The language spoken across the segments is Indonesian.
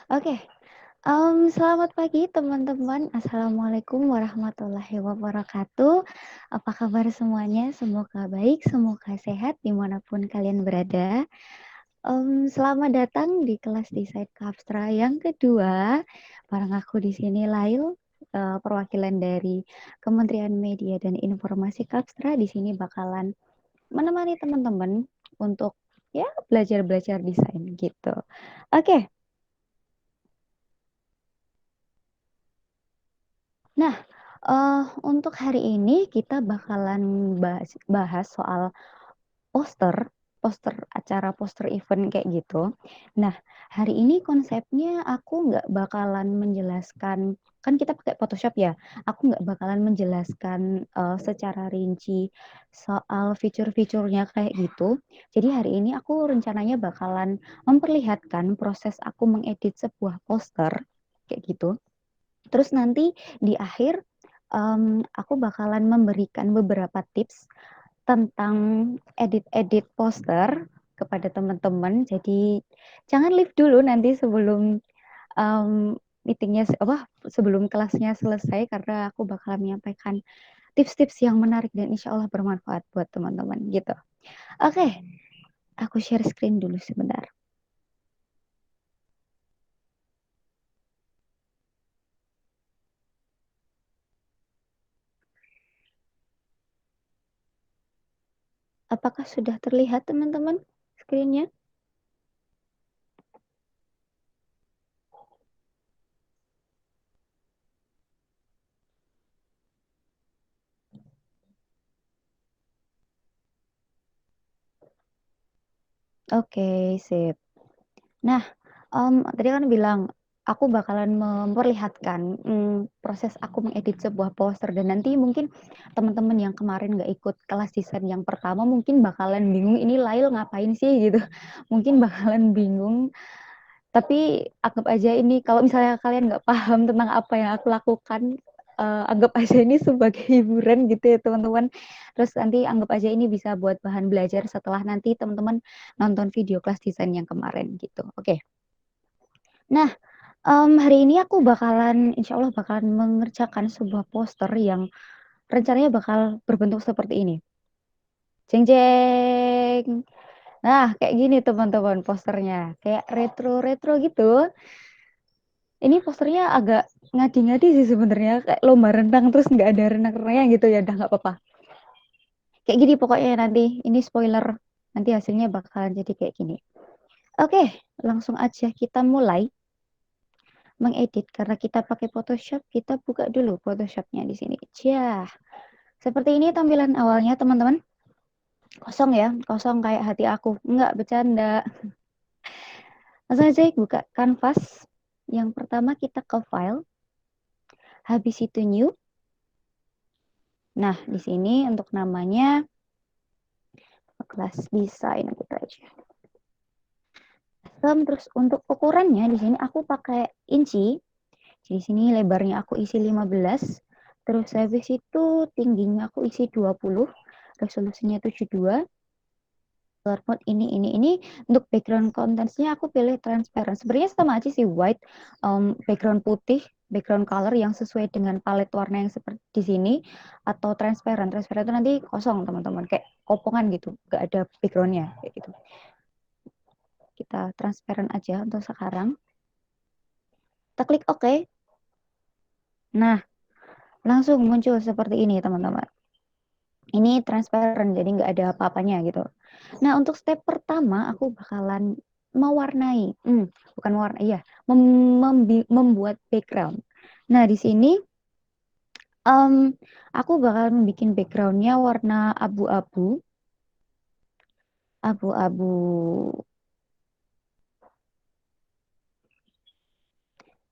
Oke, selamat pagi teman-teman. Assalamualaikum warahmatullahi wabarakatuh. Apa kabar semuanya? Semoga baik, semoga sehat dimanapun kalian berada. Selamat datang di kelas Desain Kapstra yang kedua. Bareng aku di sini Lail, perwakilan dari Kementerian Media dan Informasi Kapstra. Di sini bakalan menemani teman-teman untuk ya belajar-belajar desain gitu. Oke. Nah, untuk hari ini kita bakalan bahas soal poster, poster acara, poster event kayak gitu. Nah, hari ini konsepnya aku nggak bakalan menjelaskan, kan kita pakai Photoshop ya, aku nggak bakalan menjelaskan secara rinci soal fitur-fiturnya kayak gitu. Jadi hari ini aku rencananya bakalan memperlihatkan proses aku mengedit sebuah poster kayak gitu. Terus nanti di akhir aku bakalan memberikan beberapa tips tentang edit-edit poster kepada teman-teman. Jadi jangan leave dulu nanti sebelum meetingnya sebelum kelasnya selesai karena aku bakal menyampaikan tips-tips yang menarik dan insya Allah bermanfaat buat teman-teman gitu. Oke, aku share screen dulu sebentar. Apakah sudah terlihat teman-teman screennya? Oke, sip. Nah, tadi kan bilang aku bakalan memperlihatkan proses aku mengedit sebuah poster dan nanti mungkin teman-teman yang kemarin nggak ikut kelas desain yang pertama mungkin bakalan bingung ini Lail ngapain sih gitu. Mungkin bakalan bingung. Tapi anggap aja ini kalau misalnya kalian nggak paham tentang apa yang aku lakukan, anggap aja ini sebagai hiburan gitu ya teman-teman. Terus nanti anggap aja ini bisa buat bahan belajar setelah nanti teman-teman nonton video kelas desain yang kemarin gitu. Oke. Nah, hari ini aku bakalan insya Allah bakalan mengerjakan sebuah poster yang rencananya bakal berbentuk seperti ini. Jeng jeng. Nah, kayak gini teman-teman posternya. Kayak retro-retro gitu. Ini posternya agak ngadi-ngadi sih sebenarnya. Kayak lomba renang terus nggak ada renang-renangnya gitu ya. Udah nggak apa-apa. Kayak gini pokoknya nanti. Ini spoiler. Nanti hasilnya bakalan jadi kayak gini. Oke, langsung aja kita mulai mengedit karena kita pakai Photoshop, kita buka dulu Photoshopnya di sini. Jah, seperti ini tampilan awalnya teman-teman. Kosong ya, kosong kayak hati aku. Enggak bercanda. Langsung aja buka canvas. Yang pertama kita ke file, habis itu new. Nah, di sini untuk namanya kelas desain kita aja. Terus untuk ukurannya di sini aku pakai inci. Di sini lebarnya aku isi 15, terus habis itu tingginya aku isi 20, resolusinya 72. Color mode ini untuk background contents-nya aku pilih transparent. Sebenarnya sama aja sih white, background putih, background color yang sesuai dengan palet warna yang seperti di sini atau transparent. Transparent itu nanti kosong teman-teman, kayak kopongan gitu, nggak ada backgroundnya kayak gitu. Kita transparent aja untuk sekarang. Kita klik OK. Nah, langsung muncul seperti ini teman-teman. Ini transparent, jadi nggak ada apa-apanya gitu. Nah, untuk step pertama aku bakalan mewarnai, bukan mewarnai, iya, membuat background. Nah, di sini um, aku bakal membuat backgroundnya warna abu-abu, abu-abu.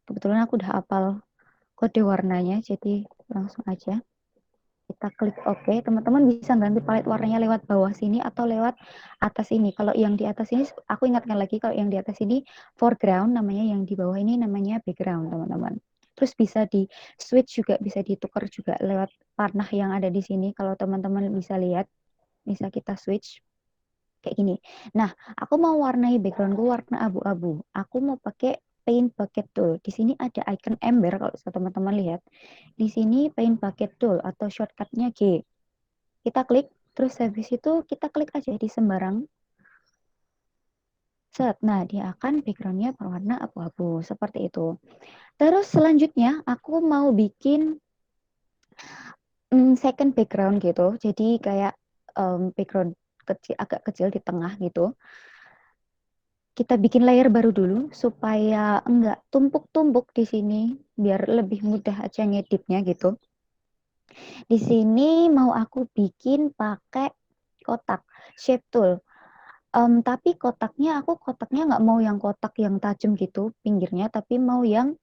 Kebetulan aku udah hafal kode warnanya, jadi langsung aja. Kita klik OK. Teman-teman bisa ganti palet warnanya lewat bawah sini atau lewat atas ini. Kalau yang di atas ini, aku ingatkan lagi kalau yang di atas ini foreground namanya, yang di bawah ini namanya background, teman-teman. Terus bisa di switch juga, bisa ditukar juga lewat panah yang ada di sini. Kalau teman-teman bisa lihat, bisa kita switch kayak gini. Nah, aku mau warnai backgroundku warna abu-abu. Aku mau pakai Paint Bucket Tool. Di sini ada icon ember kalau teman-teman lihat. Di sini Paint Bucket Tool atau shortcutnya G. Kita klik, terus habis itu kita klik aja di sembarang. Set. Nah, dia akan backgroundnya berwarna abu-abu seperti itu. Terus selanjutnya aku mau bikin second background gitu. Jadi kayak background kecil, agak kecil di tengah gitu. Kita bikin layer baru dulu supaya enggak tumpuk-tumpuk di sini, biar lebih mudah aja ngeditnya gitu. Di sini mau aku bikin pakai kotak shape tool. Tapi kotaknya nggak mau yang kotak yang tajam gitu pinggirnya, tapi mau yang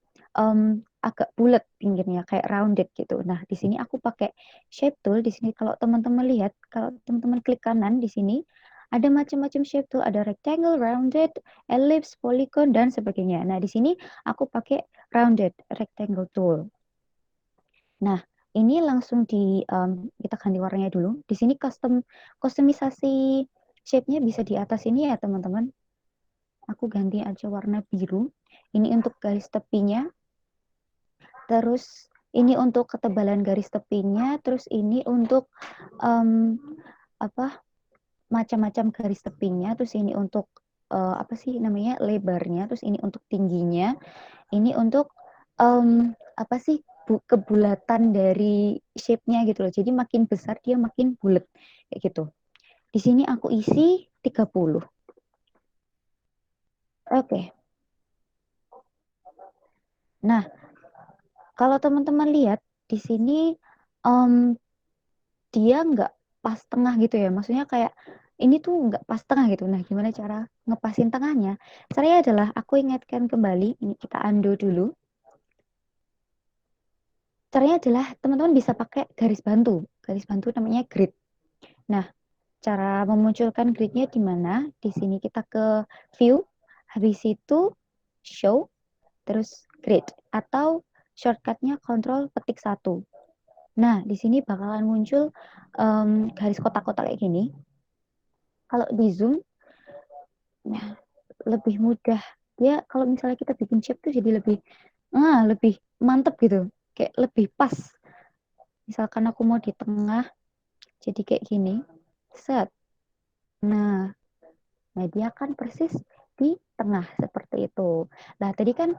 agak bulat pinggirnya kayak rounded gitu. Nah, di sini aku pakai shape tool. Di sini kalau teman-teman lihat, kalau teman-teman klik kanan di sini ada macam-macam shape tool, ada rectangle, rounded, ellipse, polygon dan sebagainya. Nah, di sini aku pakai rounded rectangle tool. Nah, ini langsung kita ganti warnanya dulu. Di sini kustomisasi shape-nya bisa di atas ini ya, teman-teman. Aku ganti aja warna biru. Ini untuk garis tepinya. Terus ini untuk ketebalan garis tepinya. Terus ini untuk apa macam-macam garis tepinya. Terus ini untuk apa sih namanya lebarnya. Terus ini untuk tingginya. Ini untuk apa sih kebulatan dari shape-nya gitu loh. Jadi makin besar dia makin bulat kayak gitu. Di sini aku isi 30. Oke. Nah, kalau teman-teman lihat di sini dia nggak pas tengah gitu ya. Maksudnya kayak ini tuh nggak pas tengah gitu. Nah, gimana cara ngepasin tengahnya? Caranya adalah aku ingatkan kembali. Ini kita undo dulu. Caranya adalah teman-teman bisa pakai garis bantu. Garis bantu namanya grid. Nah, cara memunculkan gridnya di mana? Di sini kita ke view, habis itu show, terus grid. Atau shortcutnya Ctrl petik 1. Nah, di sini bakalan muncul garis kotak-kotak kayak gini. Kalau di zoom, nah, lebih mudah. Dia kalau misalnya kita bikin shape tuh jadi lebih mantep gitu. Kayak lebih pas. Misalkan aku mau di tengah, jadi kayak gini. Set. Nah, dia kan persis di tengah seperti itu. Nah, tadi kan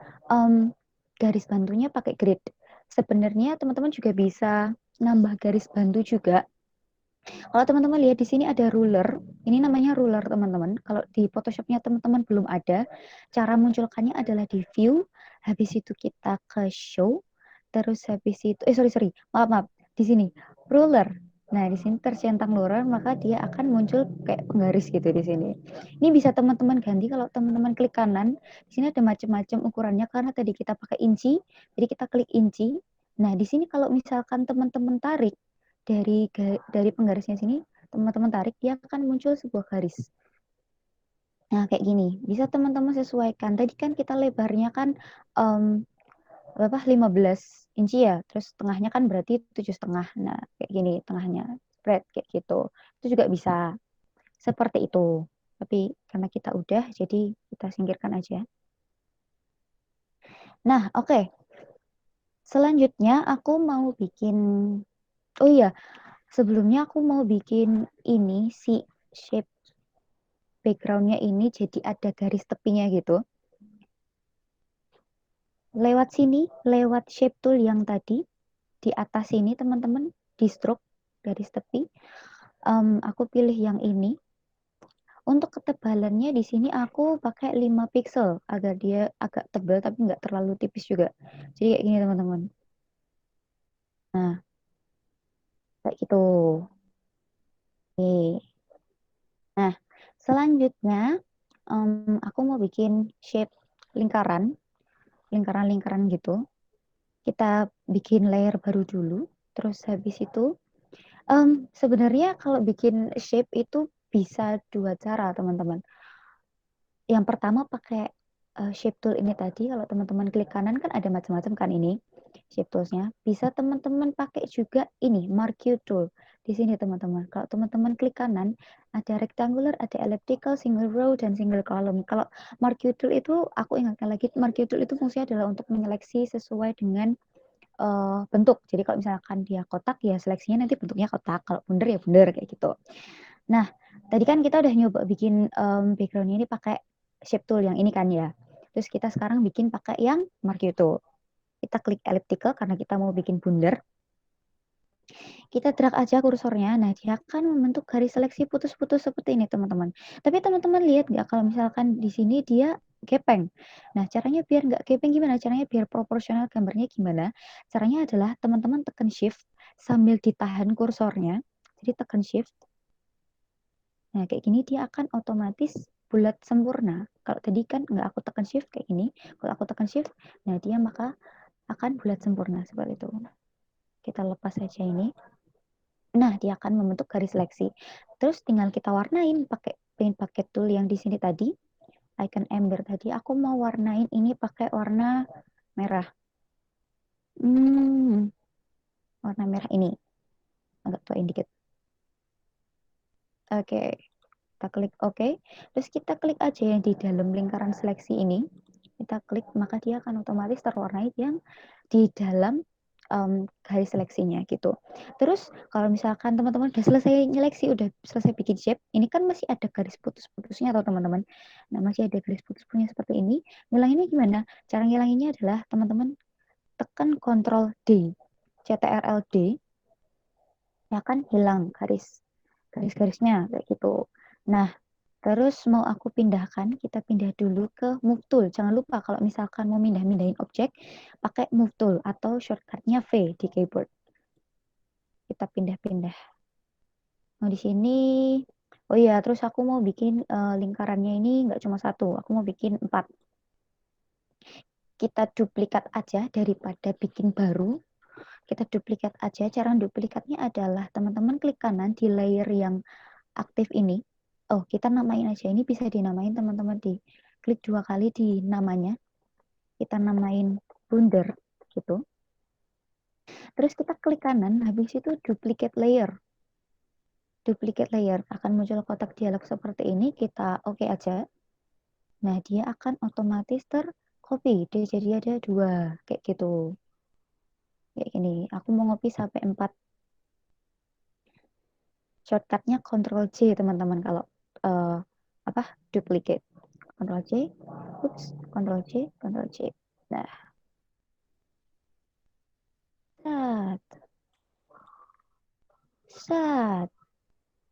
garis bantunya pakai grid. Sebenarnya teman-teman juga bisa nambah garis bantu juga. Kalau teman-teman lihat di sini ada ruler, ini namanya ruler teman-teman. Kalau di Photoshopnya teman-teman belum ada, cara munculkannya adalah di view, habis itu kita ke show, terus habis itu, sorry, maaf, di sini ruler. Nah, di sini tercentang ruler, maka dia akan muncul kayak penggaris gitu di sini. Ini bisa teman-teman ganti kalau teman-teman klik kanan. Di sini ada macam-macam ukurannya karena tadi kita pakai inci, jadi kita klik inci. Nah, di sini kalau misalkan teman-teman tarik dari penggarisnya sini, teman-teman tarik, dia akan muncul sebuah garis. Nah, kayak gini. Bisa teman-teman sesuaikan. Tadi kan kita lebarnya kan berapa? 15 inci ya. Terus tengahnya kan berarti 7,5. Nah, kayak gini tengahnya. Spread kayak gitu. Itu juga bisa seperti itu. Tapi karena kita udah, jadi kita singkirkan aja. Nah, oke. Selanjutnya aku mau bikin, oh iya, sebelumnya aku mau bikin ini si shape backgroundnya ini jadi ada garis tepinya gitu. Lewat sini, lewat shape tool yang tadi, di atas sini teman-teman, di stroke garis tepi, aku pilih yang ini. Untuk ketebalannya di sini aku pakai 5 pixel agar dia agak tebal tapi nggak terlalu tipis juga. Jadi kayak gini teman-teman. Nah, kayak gitu. Oke. Nah, selanjutnya aku mau bikin shape lingkaran, lingkaran-lingkaran gitu. Kita bikin layer baru dulu. Terus habis itu, sebenarnya kalau bikin shape itu bisa dua cara, teman-teman. Yang pertama pakai shape tool ini tadi. Kalau teman-teman klik kanan kan ada macam-macam kan ini shape toolsnya. Bisa teman-teman pakai juga ini marquee tool. Di sini teman-teman. Kalau teman-teman klik kanan, ada rectangular, ada elliptical, single row, dan single column. Kalau marquee tool itu, aku ingatkan lagi, marquee tool itu fungsinya adalah untuk menyeleksi sesuai dengan bentuk. Jadi kalau misalkan dia kotak, ya seleksinya nanti bentuknya kotak. Kalau bundar ya bundar kayak gitu. Nah, tadi kan kita udah nyoba bikin backgroundnya ini pakai shape tool yang ini kan ya. Terus kita sekarang bikin pakai yang marquee tool. Kita klik elliptical karena kita mau bikin bundar. Kita drag aja kursornya, nah dia akan membentuk garis seleksi putus-putus seperti ini teman-teman. Tapi teman-teman lihat nggak kalau misalkan di sini dia gepeng. Nah caranya biar nggak gepeng gimana? Caranya biar proporsional gambarnya gimana? Caranya adalah teman-teman tekan shift sambil ditahan kursornya. Jadi tekan shift. Nah kayak gini dia akan otomatis bulat sempurna. Kalau tadi kan nggak aku tekan shift kayak gini. Kalau aku tekan shift, nah dia maka akan bulat sempurna seperti itu. Kita lepas saja ini. Nah, dia akan membentuk garis seleksi. Terus tinggal kita warnain pakai paint bucket tool yang di sini tadi, icon ember tadi. Aku mau warnain ini pakai warna merah. Warna merah ini. Agak tuain dikit. Oke, kita klik OK. Terus kita klik aja yang di dalam lingkaran seleksi ini. Kita klik, maka dia akan otomatis terwarnai yang di dalam garis seleksinya gitu. Terus kalau misalkan teman-teman udah selesai nyeleksi, udah selesai bikin shape, ini kan masih ada garis putus-putusnya atau teman-teman. Nah, masih ada garis putus-putusnya seperti ini. Ngilanginnya gimana? Cara ngilanginnya adalah teman-teman tekan Ctrl D, Ctrl D, ya kan hilang garis-garisnya kayak gitu. Nah, terus mau aku pindahkan, kita pindah dulu ke Move Tool. Jangan lupa kalau misalkan mau mindahin objek, pakai Move Tool atau shortcutnya V di keyboard. Kita pindah-pindah. Nah, di sini, oh iya, terus aku mau bikin lingkarannya ini nggak cuma satu, aku mau bikin 4. Kita duplikat aja daripada bikin baru. Kita duplikat aja. Cara duplikatnya adalah teman-teman klik kanan di layer yang aktif ini. Oh, kita namain aja. Ini bisa dinamain teman-teman di klik 2 kali di namanya. Kita namain bundar gitu. Terus kita klik kanan, habis itu duplicate layer. Duplicate layer akan muncul kotak dialog seperti ini, kita oke aja. Nah, dia akan otomatis tercopy. Dia jadi ada 2 kayak gitu. Kayak gini. Aku mau ngopi sampai 4. Shortcutnya Ctrl C teman-teman kalau apa duplicate. Ctrl C, ups, Ctrl C, Ctrl C. Nah, set, set,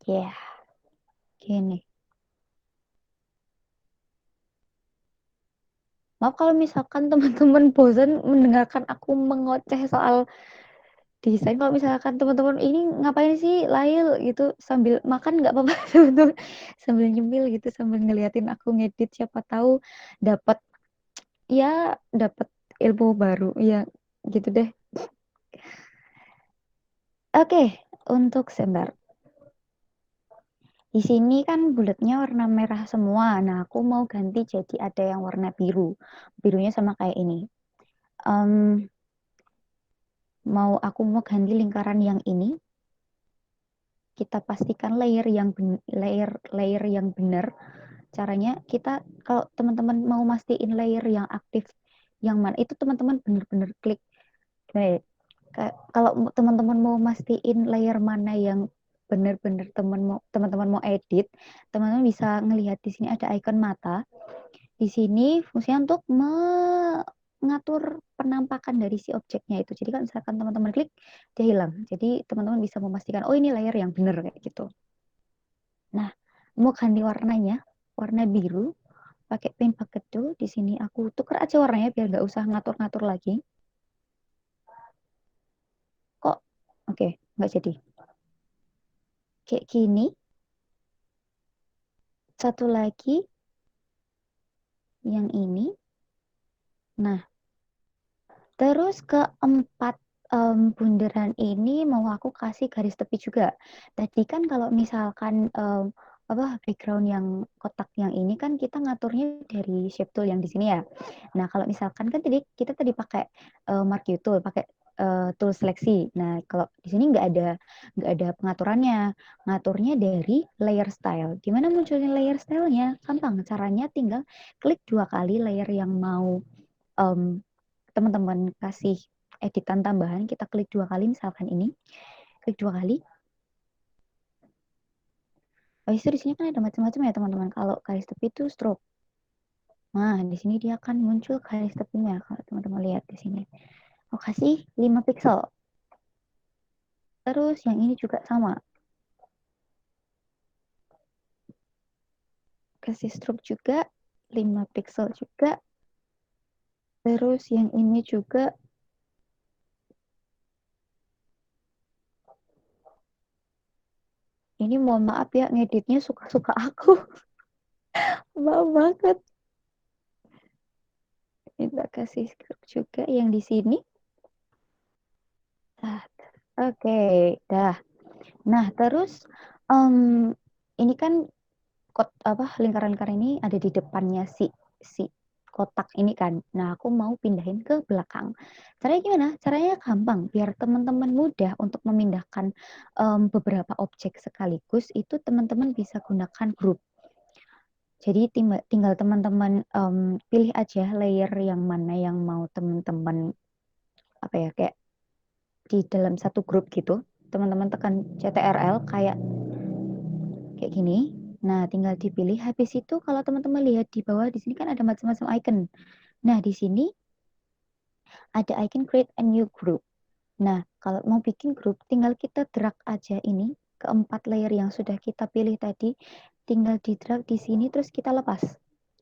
ya, yeah. Gini. Maaf kalau misalkan teman-teman bosan mendengarkan aku mengoceh soal desain. Kalau misalkan teman-teman ini ngapain sih Lail gitu sambil makan nggak apa-apa teman-teman, sambil nyemil gitu sambil ngeliatin aku ngedit, siapa tahu dapat ya dapat ilmu baru ya gitu deh. Oke, untuk sebentar. Di sini kan bulatnya warna merah semua. Nah, aku mau ganti jadi ada yang warna biru. Birunya sama kayak ini. Um, aku mau ganti lingkaran yang ini. Kita pastikan layer yang benar. Caranya kita kalau teman-teman mau mastiin layer yang aktif yang mana itu teman-teman benar-benar klik. Nah, kalau teman-teman mau mastiin layer mana yang benar-benar teman-teman mau edit, teman-teman bisa ngelihat di sini ada icon mata. Di sini fungsinya untuk mengatur penampakan dari si objeknya itu. Jadi kan misalkan teman-teman klik, dia hilang. Jadi teman-teman bisa memastikan, oh ini layer yang benar kayak gitu. Nah, mau ganti warnanya, warna biru, pakai paint bucket tool. Di sini aku tuker aja warnanya biar nggak usah ngatur-ngatur lagi. Kok, oke, nggak jadi. Kayak gini. Satu lagi, yang ini. Nah, terus keempat bundaran ini mau aku kasih garis tepi juga. Tadi kan kalau misalkan background yang kotak yang ini kan kita ngaturnya dari shape tool yang di sini ya. Nah, kalau misalkan kan tadi kita pakai marquee tool, pakai tool seleksi. Nah, kalau di sini nggak ada pengaturannya. Ngaturnya dari layer style. Gimana munculnya layer stylenya? Gampang. Caranya tinggal klik 2 kali layer yang mau teman-teman kasih editan tambahan. Kita klik 2 kali, misalkan ini. Klik 2 kali. Habis itu di sini kan ada macam-macam ya teman-teman. Kalau garis tepi itu stroke. Nah, di sini dia akan muncul garis tepinya. Kalau teman-teman lihat di sini. Aku kasih 5 pixel. Terus yang ini juga sama. Kasih stroke juga. 5 pixel juga. Terus yang ini juga. Ini mohon maaf ya, ngeditnya suka-suka aku. Maaf banget. Kita kasih stroke juga yang di sini. Oke, dah. Nah, terus ini kan lingkaran-lingkaran ini ada di depannya si kotak ini kan. Nah, aku mau pindahin ke belakang. Caranya gimana? Caranya gampang, biar teman-teman mudah untuk memindahkan beberapa objek sekaligus. Itu teman-teman bisa gunakan grup. Jadi tinggal teman-teman pilih aja layer yang mana yang mau teman-teman kayak di dalam satu grup gitu. Teman-teman tekan CTRL kayak gini. Nah, tinggal dipilih. Habis itu kalau teman-teman lihat di bawah di sini kan ada macam-macam icon. Nah, di sini ada icon create a new group. Nah, kalau mau bikin grup, tinggal kita drag aja ini ke 4 layer yang sudah kita pilih tadi. Tinggal di drag di sini terus kita lepas.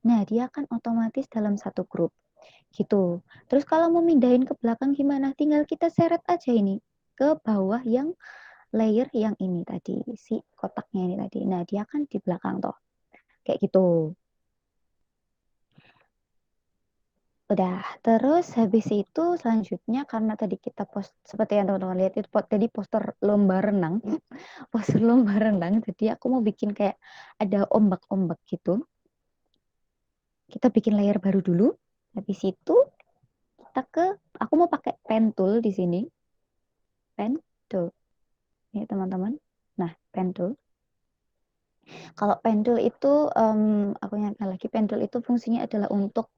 Nah, dia akan otomatis dalam satu grup. Gitu. Terus kalau mau mindahin ke belakang gimana? Tinggal kita seret aja ini ke bawah yang layer yang ini tadi, si kotaknya ini tadi. Nah, dia kan di belakang toh. Kayak gitu. Udah, terus habis itu selanjutnya karena tadi kita post seperti yang teman-teman lihat itu tadi poster lomba renang, poster lomba renang. Jadi aku mau bikin kayak ada ombak-ombak gitu. Kita bikin layer baru dulu. Habis itu kita aku mau pakai pen tool di sini. Pen tool. Ya, teman-teman. Nah, pen tool. Kalau pen tool itu aku ingatkan lagi pen tool itu fungsinya adalah untuk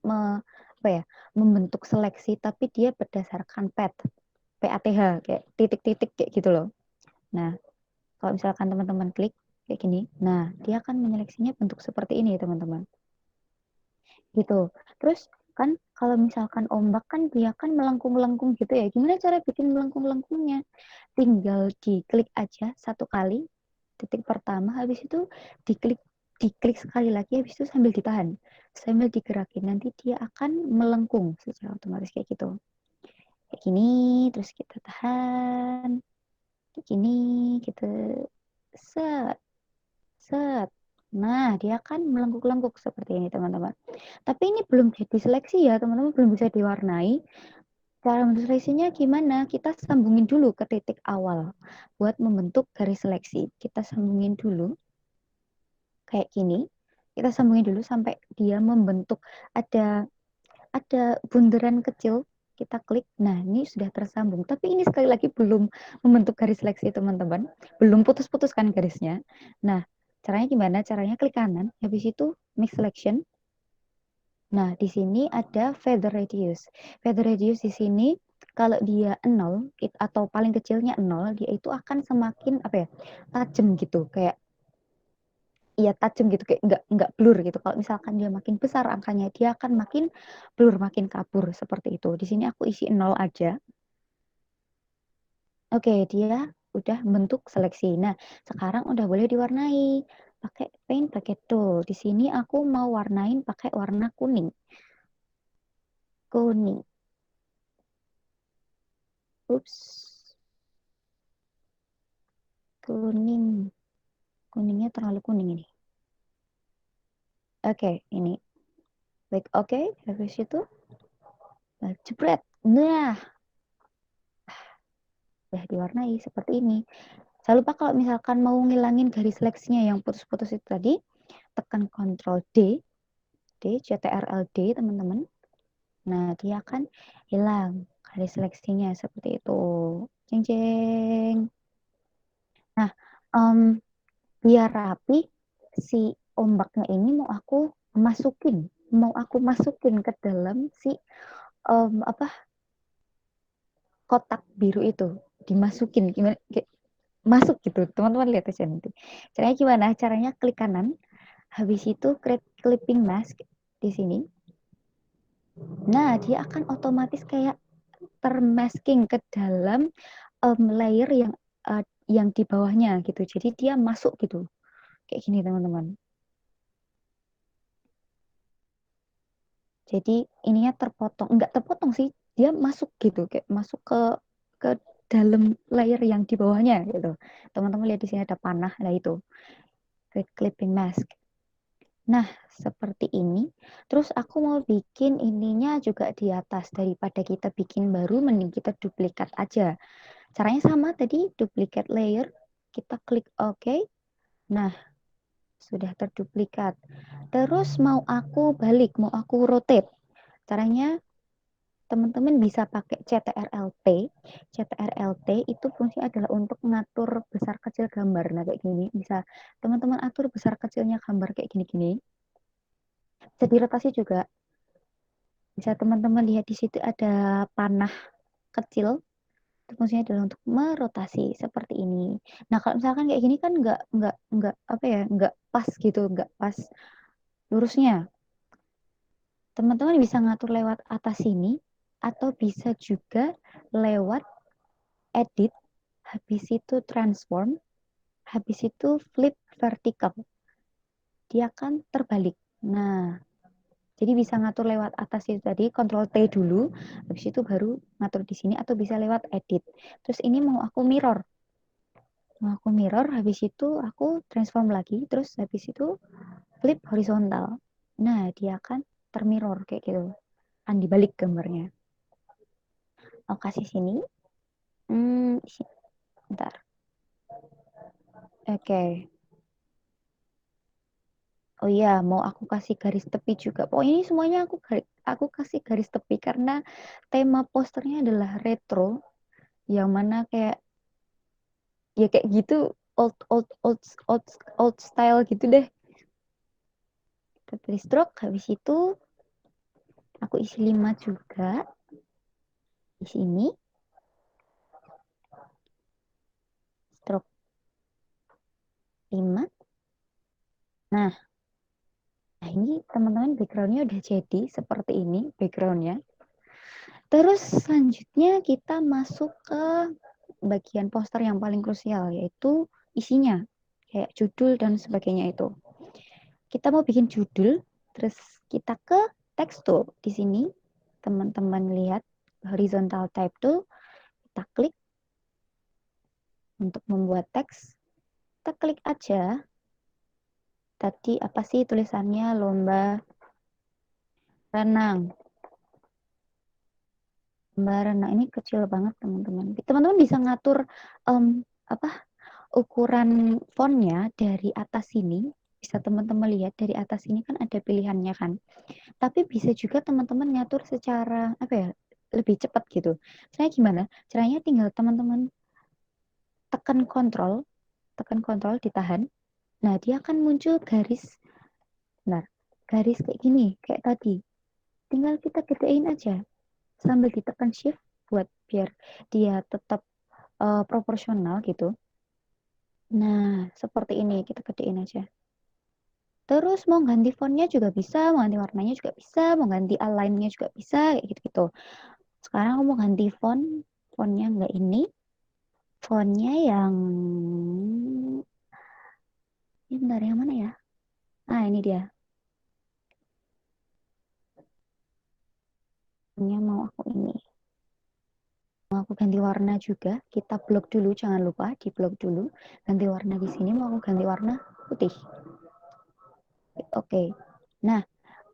membentuk seleksi tapi dia berdasarkan PATH kayak titik-titik kayak gitu loh. Nah, kalau misalkan teman-teman klik kayak gini, nah dia akan menyeleksinya bentuk seperti ini teman-teman. Gitu. Terus kan kalau misalkan ombak kan dia kan melengkung-melengkung gitu ya. Gimana cara bikin melengkung-melengkungnya? Tinggal diklik aja 1 kali titik pertama, habis itu diklik diklik sekali lagi, habis itu sambil ditahan, sambil digerakin, nanti dia akan melengkung secara otomatis kayak gitu. Kayak gini, terus kita tahan, kayak gini, kita set, set. Nah, dia akan melengkung-lengkung seperti ini, teman-teman. Tapi ini belum jadi seleksi ya, teman-teman, belum bisa diwarnai. Cara menseleksinya gimana? Kita sambungin dulu ke titik awal buat membentuk garis seleksi. Kita sambungin dulu kayak gini. Kita sambungin dulu sampai dia membentuk ada bundaran kecil. Kita klik. Nah, ini sudah tersambung. Tapi ini sekali lagi belum membentuk garis seleksi, teman-teman. Belum putus-putus kan garisnya. Nah, caranya gimana? Caranya klik kanan, habis itu mix selection. Nah, di sini ada feather radius. Feather radius di sini kalau dia 0 atau paling kecilnya 0, dia itu akan semakin tajam gitu, kayak iya tajam gitu, kayak nggak blur gitu. Kalau misalkan dia makin besar angkanya, dia akan makin blur, makin kabur seperti itu. Di sini aku isi 0 aja. Oke, dia udah bentuk seleksi. Nah, sekarang udah boleh diwarnai pakai paint, pakai tool. Di sini aku mau warnain pakai warna kuning. Kuning. Ups, kuning. Kuningnya terlalu kuning ini. Oke, ini. Baik, oke. Habis itu, jebret. Nah, udah diwarnai seperti ini. Jangan lupa kalau misalkan mau ngilangin garis seleksinya yang putus-putus itu tadi, tekan Ctrl D, CTRL D, teman-teman. Nah, dia kan hilang garis seleksinya seperti itu. Jeng jeng. Nah, em, biar rapi si ombaknya ini masukin, mau aku masukin ke dalam si apa kotak biru itu, dimasukin gimana? Masuk gitu, teman-teman lihat aja nanti. Caranya gimana? Caranya klik kanan, habis itu create clipping mask di sini. Nah, dia akan otomatis kayak termasking ke dalam layer yang di bawahnya gitu. Jadi dia masuk gitu. Kayak gini teman-teman. Jadi ininya terpotong, enggak terpotong sih, dia masuk gitu, kayak masuk ke dalam layer yang di bawahnya gitu. Teman-teman lihat di sini ada panah, nah itu clipping mask. Nah, seperti ini. Terus aku mau bikin ininya juga di atas. Daripada kita bikin baru, mending kita duplikat aja. Caranya sama tadi, duplicate layer. Kita klik OK. Nah, sudah terduplikat. Terus mau aku rotate. Caranya teman-teman bisa pakai CTRL-T. CTRL-T itu fungsinya adalah untuk mengatur besar kecil gambar. Nah, kayak gini. Bisa teman-teman atur besar kecilnya gambar kayak gini-gini. Bisa dirotasi juga. Bisa teman-teman lihat di situ ada panah kecil. Itu fungsinya adalah untuk merotasi seperti ini. Nah, kalau misalkan kayak gini kan nggak apa ya, nggak pas gitu, nggak pas lurusnya. Teman-teman bisa ngatur lewat atas sini atau bisa juga lewat edit, habis itu transform, habis itu flip vertical. Dia akan terbalik. Nah, jadi bisa ngatur lewat atas itu tadi, Ctrl T dulu, habis itu baru ngatur di sini atau bisa lewat edit. Terus ini mau aku mirror, habis itu aku transform lagi, terus habis itu flip horizontal. Nah, dia akan termirror kayak gitu. Akan dibalik gambarnya. Aku kasih sini. Bentar. Oke. Okay. Oh iya, mau aku kasih garis tepi juga. Pokoknya ini semuanya aku kasih garis tepi karena tema posternya adalah retro, yang mana kayak ya kayak gitu old old old old old style gitu deh. Kita stroke, habis itu aku isi 5 juga di sini. Stroke 5. Nah, nah ini teman-teman backgroundnya udah jadi seperti ini backgroundnya. Terus selanjutnya kita masuk ke bagian poster yang paling krusial, yaitu isinya kayak judul dan sebagainya itu. Kita mau bikin judul, terus kita ke tekstur di sini. Teman-teman lihat horizontal type tool, kita klik untuk membuat teks. Kita klik aja. Tadi apa sih tulisannya, lomba renang. Lomba renang ini kecil banget teman-teman. Teman-teman bisa ngatur apa ukuran fontnya dari atas sini. Bisa teman-teman lihat dari atas sini kan ada pilihannya kan. Tapi bisa juga teman-teman ngatur secara apa ya, lebih cepat gitu. Saya gimana? Caranya tinggal teman-teman tekan kontrol ditahan. Nah, dia akan muncul garis. Nah, garis kayak gini, kayak tadi. Tinggal kita gedein aja sambil ditekan shift buat biar dia tetap proporsional gitu. Nah, seperti ini kita gedein aja. Terus mau ganti fontnya juga bisa, mau ganti warnanya juga bisa, mau ganti align-nya juga bisa, kayak gitu-gitu. Sekarang aku mau ganti fontnya nggak ini, fontnya yang ini bentar yang mana ya? Ah ini dia, fontnya mau aku ini. Mau aku ganti warna juga, kita blok dulu, jangan lupa di blok dulu. Ganti warna di sini, mau aku ganti warna putih. Oke. Nah,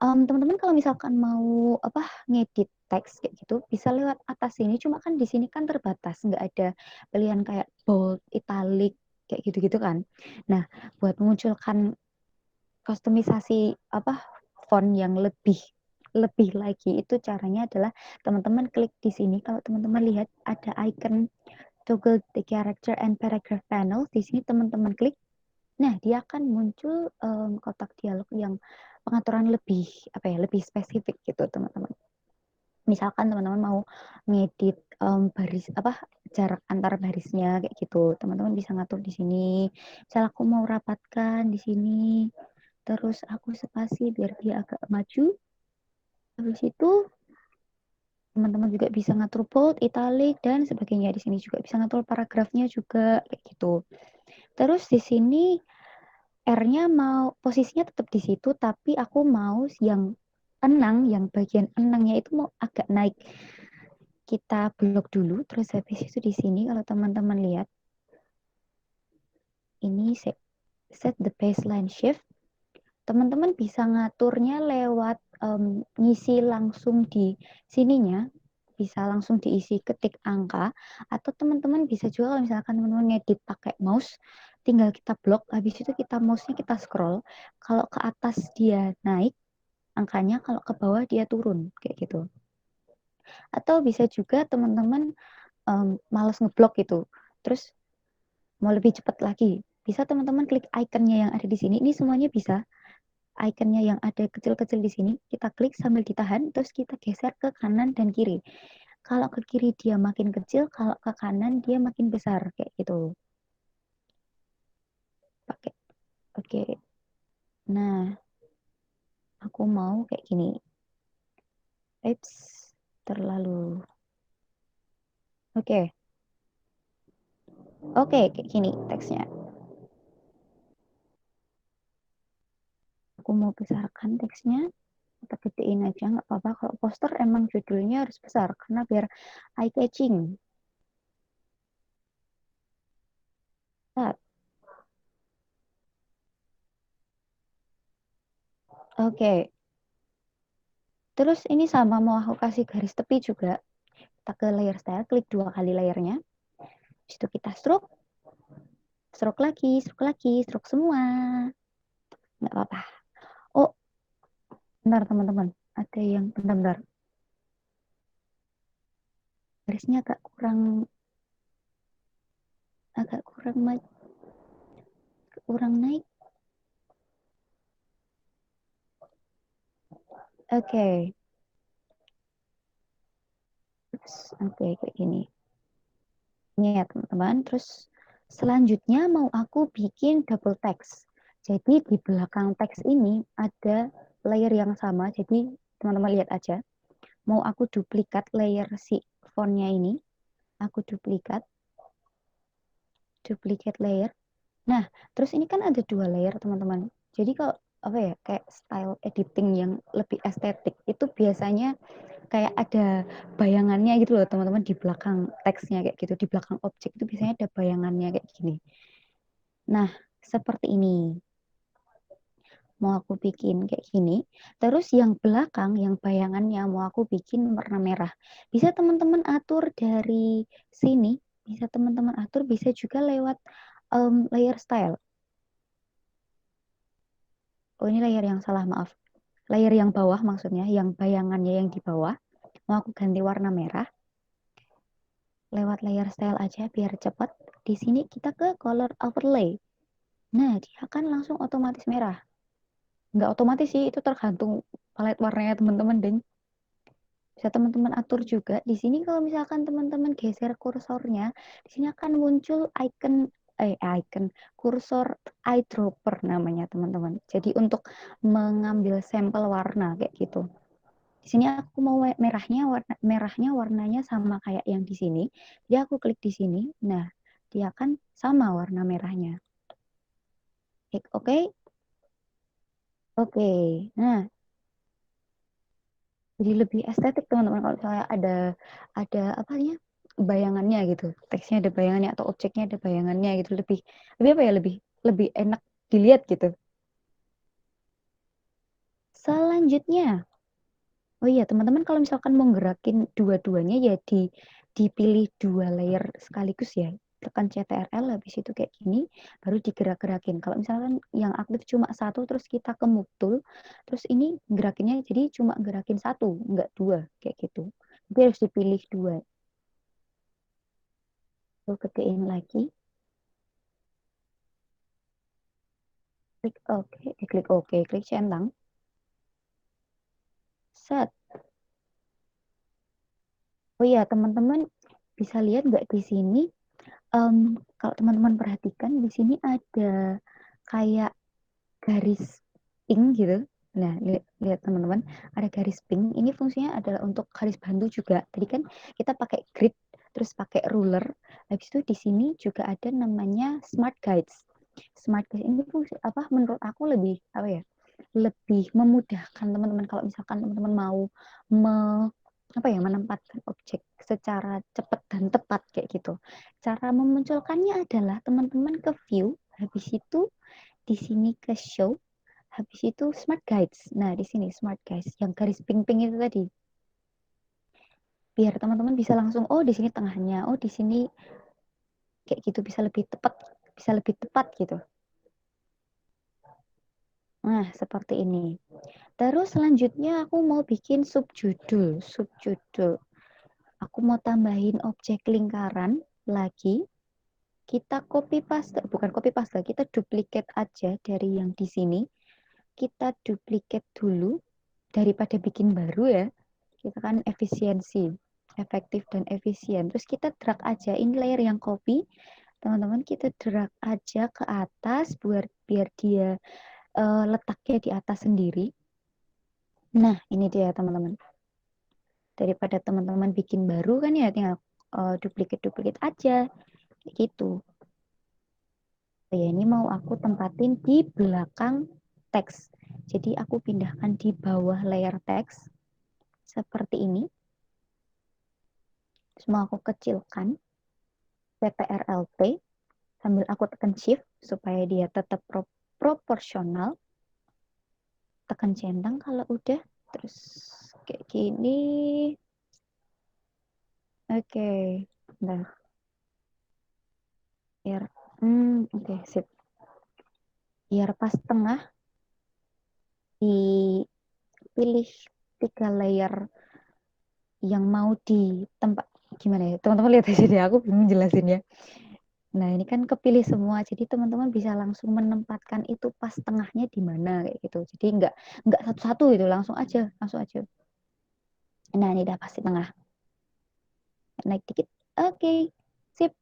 teman-teman kalau misalkan mau apa ngedit teks kayak gitu bisa lewat atas sini, cuma kan di sini kan terbatas, nggak ada pilihan kayak bold, italic kayak gitu-gitu kan. Nah, buat memunculkan kustomisasi apa font yang lebih lebih lagi itu caranya adalah teman-teman klik di sini. Kalau teman-teman lihat ada icon toggle the character and paragraph panel, di sini teman-teman klik. Nah, dia akan muncul kotak dialog yang pengaturan lebih apa ya, lebih spesifik gitu, teman-teman. Misalkan teman-teman mau ngedit baris apa jarak antar barisnya kayak gitu, teman-teman bisa ngatur di sini. Misal aku mau rapatkan di sini, terus aku spasi biar dia agak maju. Habis itu teman-teman juga bisa ngatur bold, italic dan sebagainya. Di sini juga bisa ngatur paragrafnya juga kayak gitu. Terus di sini R-nya mau posisinya tetap di situ, tapi aku mau yang enang, yang bagian enangnya itu mau agak naik. Kita blok dulu, terus habis itu di sini kalau teman-teman lihat, ini set the baseline shift. Teman-teman bisa ngaturnya lewat ngisi langsung di sininya, bisa langsung diisi ketik angka, atau teman-teman bisa juga kalau misalkan teman-teman ngedit pakai mouse, tinggal kita blok, habis itu kita mouse-nya kita scroll, kalau ke atas dia naik angkanya, kalau ke bawah dia turun, kayak gitu. Atau bisa juga teman-teman males ngeblok gitu, terus mau lebih cepat lagi, bisa teman-teman klik ikonnya yang ada di sini, ini semuanya bisa. Ikonnya yang ada kecil-kecil di sini, kita klik sambil ditahan, terus kita geser ke kanan dan kiri. Kalau ke kiri dia makin kecil, kalau ke kanan dia makin besar, kayak gitu. Pakai, oke. Nah, aku mau kayak gini. Eits, terlalu. Oke, oke, kayak gini teksnya. Aku mau besarkan teksnya, kita gedein aja, nggak apa-apa. Kalau poster emang judulnya harus besar, karena biar eye catching. Oke, terus ini sama mau aku kasih garis tepi juga. Kita ke layer style, klik 2 kali layernya. Habis itu kita stroke, stroke lagi, stroke lagi, stroke semua. Nggak apa-apa. Oh, bentar teman-teman. Ada yang bentar-bentar. Garisnya agak kurang naik. Oke. Oke, kayak gini. Ini ya teman-teman. Terus selanjutnya mau aku bikin double text. Jadi di belakang teks ini ada layer yang sama. Jadi teman-teman lihat aja. Mau aku duplikat layer si fontnya ini. Aku duplicate layer. Nah, terus ini kan ada 2 layer, teman-teman. Jadi kalau apa ya, kayak style editing yang lebih estetik itu biasanya kayak ada bayangannya gitu loh, teman-teman, di belakang teksnya kayak gitu, di belakang objek itu biasanya ada bayangannya kayak gini. Nah, seperti ini. Mau aku bikin kayak gini. Terus yang belakang, yang bayangannya mau aku bikin warna merah. Bisa teman-teman atur dari sini, bisa teman-teman atur, bisa juga lewat layer style. Oh, ini layer yang salah, maaf. Layer yang bawah maksudnya, yang bayangannya yang di bawah. Mau aku ganti warna merah. Lewat layer style aja biar cepat. Di sini kita ke color overlay. Nah, dia akan langsung otomatis merah. Nggak otomatis sih, itu tergantung palet warnanya teman-teman, Deng. Bisa teman-teman atur juga. Di sini kalau misalkan teman-teman geser kursornya, di sini akan muncul icon kursor eyedropper namanya, teman-teman. Jadi untuk mengambil sampel warna kayak gitu. Di sini aku mau merahnya warnanya sama kayak yang di sini. Jadi aku klik di sini. Nah, dia akan sama warna merahnya. Klik oke. Oke. Nah, jadi lebih estetik teman-teman kalau misalnya ada apa ya, bayangannya gitu, teksnya ada bayangannya atau objeknya ada bayangannya gitu, lebih lebih apa ya, lebih lebih enak dilihat gitu. Selanjutnya, oh iya teman-teman, kalau misalkan mau gerakin dua-duanya ya dipilih 2 layer sekaligus ya. tekan CTRL habis itu kayak gini baru digerak-gerakin. Kalau misalkan yang aktif cuma satu terus kita ke move tool terus ini gerakinnya jadi cuma gerakin satu enggak dua kayak gitu. Jadi harus dipilih dua. Lalu gedein lagi, klik OK, klik OK, klik centang. Set. Oh iya teman-teman bisa lihat nggak di sini? Kalau teman-teman perhatikan di sini ada kayak garis pink gitu. Nah, lihat teman-teman, ada garis pink. Ini fungsinya adalah untuk garis bantu juga. Tadi kan kita pakai grid, terus pakai ruler. Habis itu di sini juga ada namanya Smart Guides. Smart Guides ini fungsi apa? Menurut aku lebih apa ya? Lebih memudahkan teman-teman kalau misalkan teman-teman mau me, apa ya menempatkan objek secara cepat dan tepat kayak gitu. Cara memunculkannya adalah teman-teman ke view, habis itu di sini ke show, habis itu smart guides. Nah, di sini smart guides yang garis pink-pink itu tadi. Biar teman-teman bisa langsung oh di sini tengahnya, oh di sini kayak gitu bisa lebih tepat gitu. Nah, seperti ini. Terus selanjutnya aku mau bikin subjudul. Subjudul. Aku mau tambahin objek lingkaran lagi. Kita copy paste, bukan copy paste, kita duplicate aja dari yang di sini. Kita duplicate dulu daripada bikin baru ya. Kita kan efisiensi, efektif dan efisien. Terus kita drag aja ini layer yang copy. Teman-teman kita drag aja ke atas biar dia letaknya di atas sendiri. Nah, ini dia teman-teman. Daripada teman-teman bikin baru kan ya tinggal duplicate aja kayak gitu. Ya, ini mau aku tempatin di belakang teks. Jadi aku pindahkan di bawah layer teks seperti ini. Terus mau aku kecilkan CTRL-T sambil aku tekan shift supaya dia tetap proporsional. Tekan centang kalau udah. Terus kayak gini. Oke. Bentar. Biar oke, sip. Biar pas tengah dipilih 3 layer yang mau ditempat gimana ya teman-teman lihat aja deh aku bingung jelasinnya. Nah ini kan kepilih semua jadi teman-teman bisa langsung menempatkan itu pas tengahnya di mana kayak gitu jadi nggak satu-satu itu langsung aja. Nah ini udah pasti tengah naik dikit oke, sip.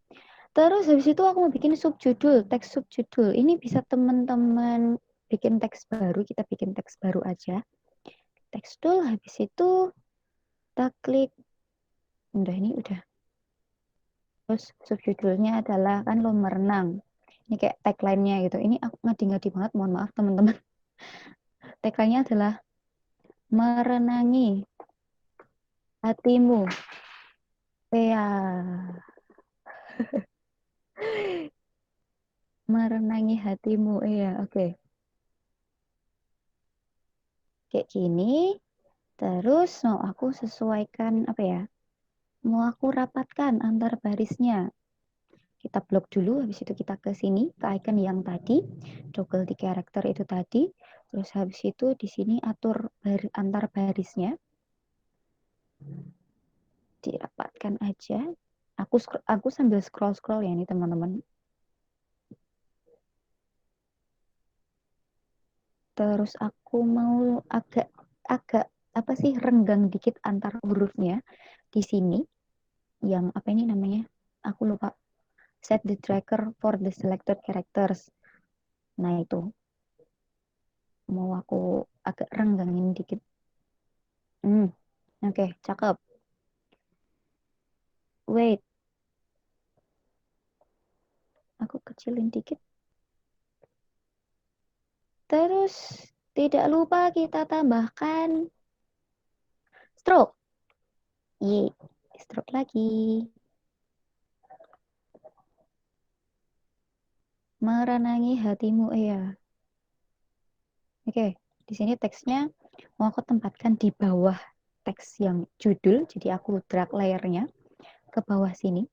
Terus habis itu aku mau bikin subjudul teks subjudul ini bisa teman-teman bikin teks baru kita bikin teks baru aja teks tool habis itu kita klik udah ini udah. Terus subjudulnya adalah kan lomba renang. Ini kayak tagline-nya gitu. Ini aku ngadi-ngadi banget, mohon maaf teman-teman. Tagline-nya adalah merenangi hatimu. Ya, merenangi hatimu. Iya, oke. Kayak gini. Terus mau aku sesuaikan apa ya? Mau aku rapatkan antar barisnya. Kita blok dulu, habis itu kita ke sini, ke icon yang tadi, double di karakter itu tadi, terus habis itu di sini atur antar barisnya, dirapatkan aja. Aku sambil scroll ya ini teman-teman. Terus aku mau agak agak apa sih renggang dikit antar hurufnya di sini. Yang apa ini namanya? Aku lupa. Set the tracker for the selected characters. Nah itu mau aku agak renggangin dikit. Hmm, oke, cakep. Wait, aku kecilin dikit. Terus tidak lupa kita tambahkan stroke. Ye, stroke lagi. Merenangi hatimu, iya. Oke, di sini teksnya mau aku tempatkan di bawah teks yang judul. Jadi aku drag layernya ke bawah sini.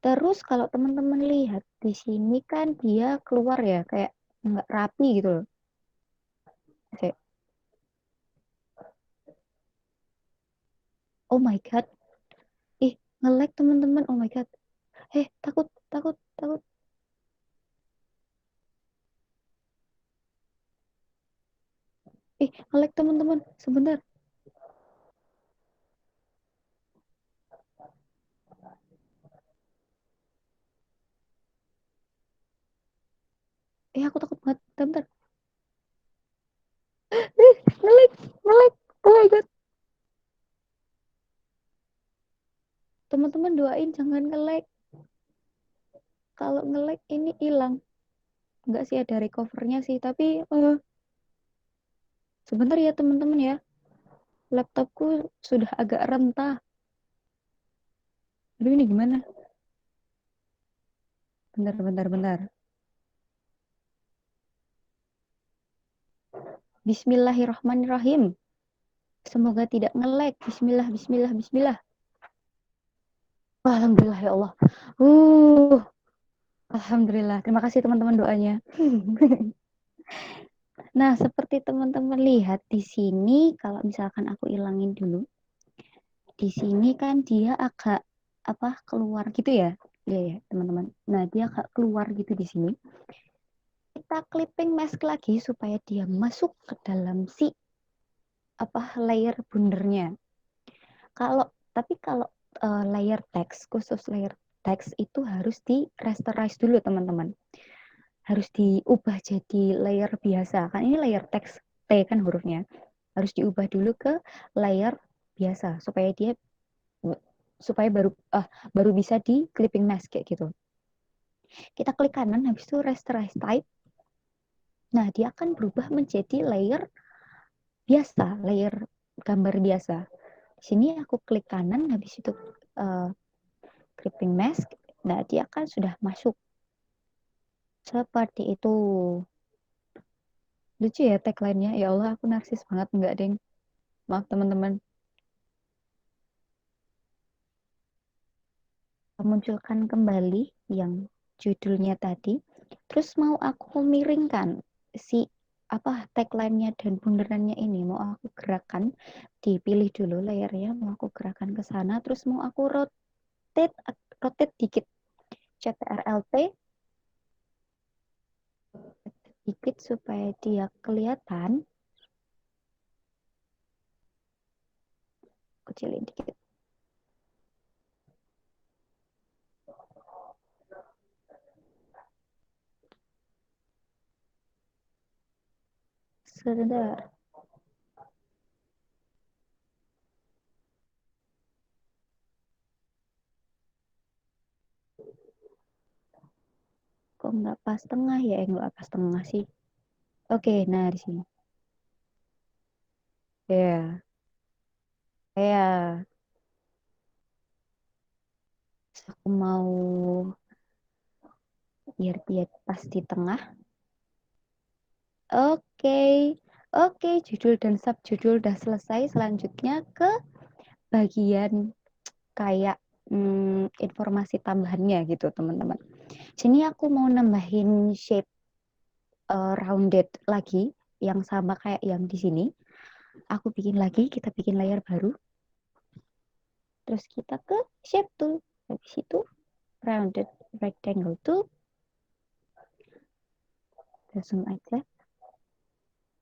Terus kalau teman-teman lihat di sini kan dia keluar ya kayak nggak rapi gitu loh. Kayak oh my god, ih nge-lag teman-teman. Oh my god. Takut, takut, takut. Nge-lag teman-teman. Sebentar. Aku takut banget. Bentar. Nge-lag, nge-lag. Oh my god. Teman-teman doain jangan nge-lag. Kalau nge-lag ini hilang. Enggak sih ada recovernya sih, tapi sebentar ya teman-teman ya. Laptopku sudah agak rentah. Aduh ini gimana? Bentar, bentar, bentar. Bismillahirrahmanirrahim. Semoga tidak nge-lag. Bismillah, bismillah, bismillah. Alhamdulillah ya Allah. Uh, Alhamdulillah. Terima kasih teman-teman doanya. Nah, seperti teman-teman lihat di sini, kalau misalkan aku ilangin dulu, di sini kan dia agak apa keluar gitu ya. Iya ya, teman-teman. Nah, dia agak keluar gitu di sini. Kita clipping mask lagi supaya dia masuk ke dalam si apa layer bundernya. Kalau kalau layer teks khusus layer teks itu harus di rasterize dulu teman-teman. Harus diubah jadi layer biasa. Kan ini layer teks T kan hurufnya. Harus diubah dulu ke layer biasa supaya baru bisa di clipping mask kayak gitu. Kita klik kanan habis itu rasterize type. Nah, dia akan berubah menjadi layer biasa, layer gambar biasa. Di sini aku klik kanan habis itu uh, clipping mask. Nah, dia kan sudah masuk seperti itu. Lucu ya tagline-nya. Ya Allah, aku narsis banget enggak, Deng. Maaf teman-teman. Munculkan kembali yang judulnya tadi. Terus mau aku miringkan si apa tagline-nya dan bundarannya ini mau aku gerakan, dipilih dulu layarnya, mau aku gerakan ke sana, terus mau aku rotate dikit, CTRL-T dikit supaya dia kelihatan, kecilin dikit. Sebentar, kok nggak pas tengah ya? Nggak pas tengah sih. Oke, nah di sini. Ya, ya. Aku mau biar dia pas di tengah. Oke, oke. Judul dan subjudul udah selesai. Selanjutnya ke bagian kayak informasi tambahannya gitu, teman-teman. Sini aku mau nambahin shape rounded lagi yang sama kayak yang di sini. Aku bikin lagi, kita bikin layar baru. Terus kita ke shape tool. Habis itu rounded rectangle tool. Langsung aja.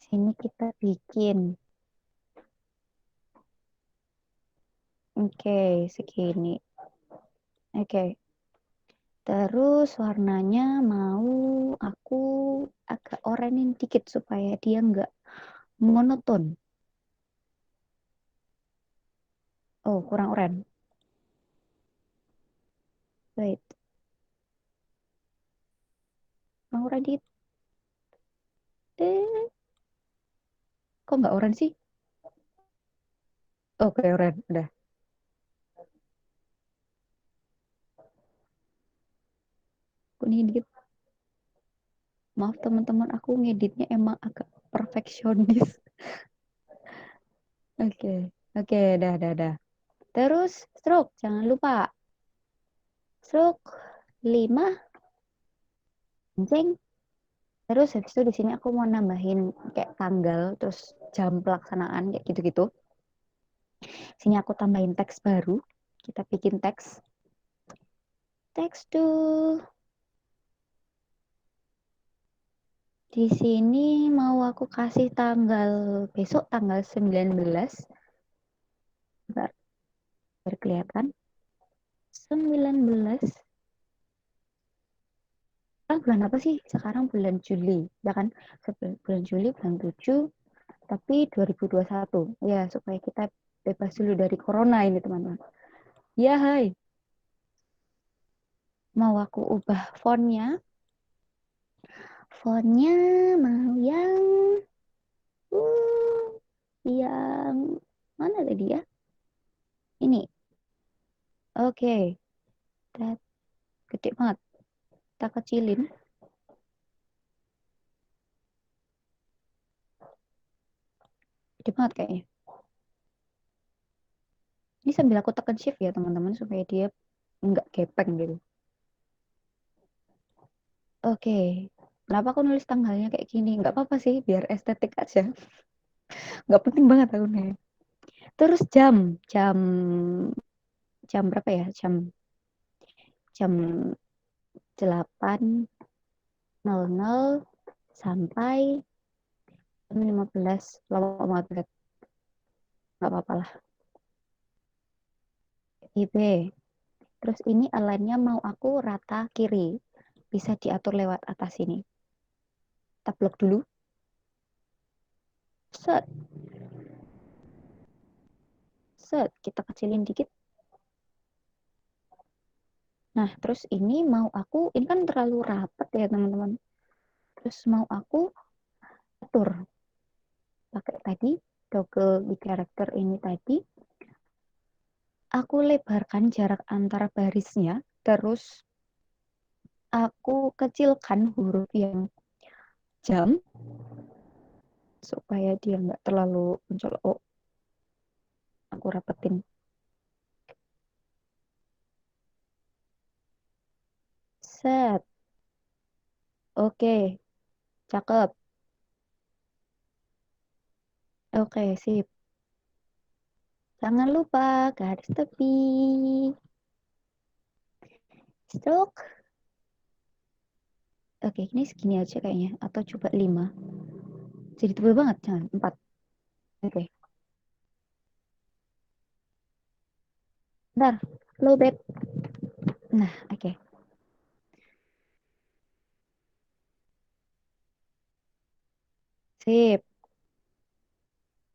Sini kita bikin. Oke, segini. Oke. Terus warnanya mau aku agak oranin dikit supaya dia nggak monoton. Oh, kurang oren. Wait, kurang oren dikit. Eh, kok nggak oren sih? Oke, oren. Udah. Kuning dikit. Maaf teman-teman, aku ngeditnya emang agak perfeksionis. Oke, oke, dah, dah, dah. Terus stroke, jangan lupa. Stroke 5 anjing. Terus habis itu di sini aku mau nambahin kayak tanggal, terus jam pelaksanaan kayak gitu-gitu. Sini aku tambahin teks baru. Kita bikin teks. Teks tuh. Di sini mau aku kasih tanggal besok tanggal 19. Bentar, biar kelihatan. 19. Bulan apa sih? Sekarang bulan Juli. Ya kan? Bulan Juli, bulan 7. Tapi 2021. Ya, supaya kita bebas dulu dari corona ini, teman-teman. Ya, hai. Mau aku ubah fontnya. Fontnya mau uh, yang mana tadi ya? Ini. Oke. Okay. Gede banget. Kita kecilin. Gede banget kayaknya. Ini sambil aku tekan shift ya teman-teman supaya dia nggak gepeng gitu. Oke. Kenapa aku nulis tanggalnya kayak gini? Nggak apa-apa sih, biar estetik aja. Nggak penting banget aku nih. Terus jam jam berapa ya? Jam 8.00 sampai jam 15 lama banget. Nggak apa-apa lah. IB. Terus ini align-nya mau aku rata kiri. Bisa diatur lewat atas ini. Kita blok dulu. Set, set. Kita kecilin dikit. Nah, terus ini mau aku, ini kan terlalu rapat ya teman-teman. Terus mau aku atur. Pakai tadi, double di karakter ini tadi. Aku lebarkan jarak antara barisnya. Terus aku kecilkan huruf yang jam. Supaya dia nggak terlalu mencolok. Oh, aku rapetin. Set. Oke, cakep. Oke, sip. Jangan lupa garis tepi. Stroke. Oke, ini segini aja kayaknya. Atau coba 5. Jadi tebal banget, jangan. 4. Oke. Bentar. Low babe. Nah, oke. Sip.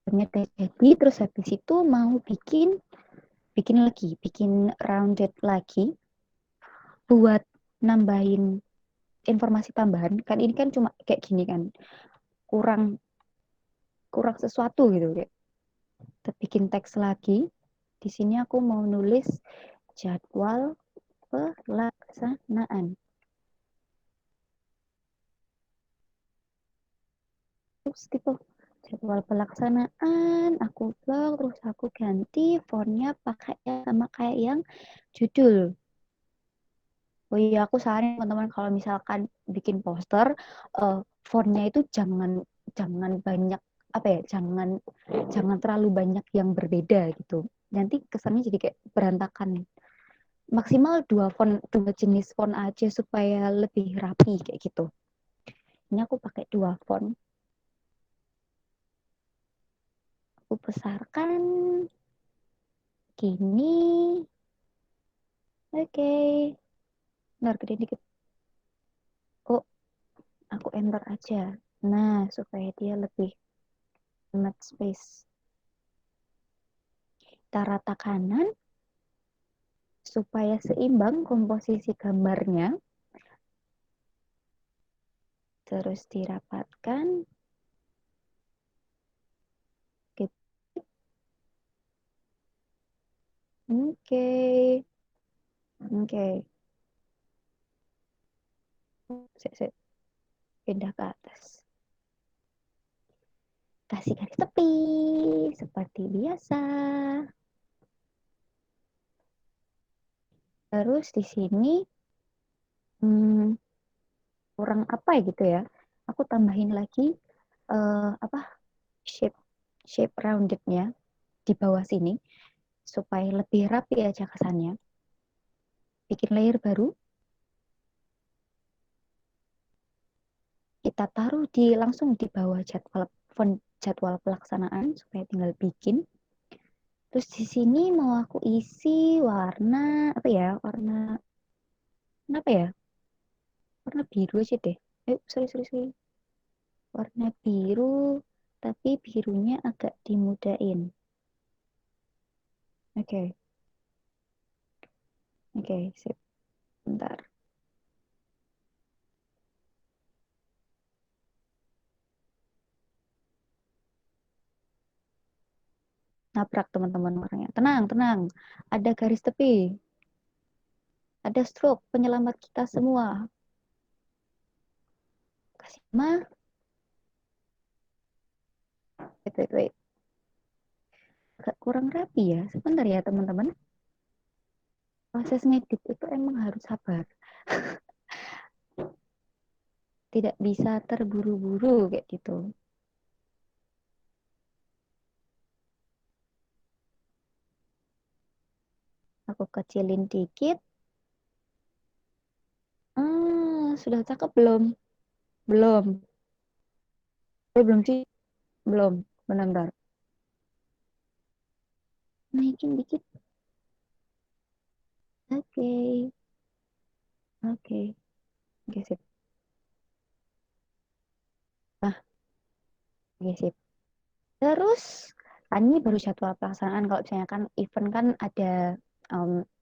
Ternyata jadi. Terus habis itu mau bikin lagi. Bikin rounded lagi. Buat nambahin informasi tambahan. Kan ini kan cuma kayak gini kan. Kurang kurang sesuatu gitu. Kayak. Kita bikin teks lagi. Di sini aku mau nulis jadwal pelaksanaan. Terus tipe jadwal pelaksanaan aku blok, terus aku ganti fontnya pakai sama kayak yang judul. Oh iya, aku saranin teman-teman kalau misalkan bikin poster, uh, fontnya itu jangan jangan banyak apa ya, jangan jangan terlalu banyak yang berbeda gitu. Nanti kesannya jadi kayak berantakan. Maksimal dua jenis font aja supaya lebih rapi kayak gitu. Ini aku pakai 2 font. Aku besarkan gini. Oke. Bentar, gede dikit. Oh, aku enter aja. Nah, supaya dia lebih hemat space. Kita rata kanan supaya seimbang komposisi gambarnya. Terus dirapatkan. Oke. Oke. Oke. Sik. Pindah ke atas. Kasih garis tepi. Seperti biasa. Terus di sini hmm, kurang apa ya gitu ya. Aku tambahin lagi apa shape shape roundednya di bawah sini supaya lebih rapi aja kesannya. Bikin layer baru, kita taruh di langsung di bawah jadwal jadwal pelaksanaan supaya tinggal bikin. Terus di sini mau aku isi warna apa ya? Warna apa ya? Warna biru aja deh. Sorry sorry sorry. Warna biru, tapi birunya agak dimudain. Oke, oke, sip. Bentar. Nabrak teman-teman warnanya. Tenang, tenang. Ada garis tepi, ada stroke penyelamat kita semua. Kasih mah. Wait, wait, wait. Agak kurang rapi ya. Sebentar ya, teman-teman. Proses ngedit itu emang harus sabar. Tidak bisa terburu-buru kayak gitu. Aku kecilin dikit. Sudah cakep belum? Belum. Belum sih. Belum. Benar-benar. Naikin dikit. Oke. Oke. Oke, sip. Nah, oke, sip. Terus, kan ini baru jadwal pelaksanaan. Kalau misalnya kan event kan ada,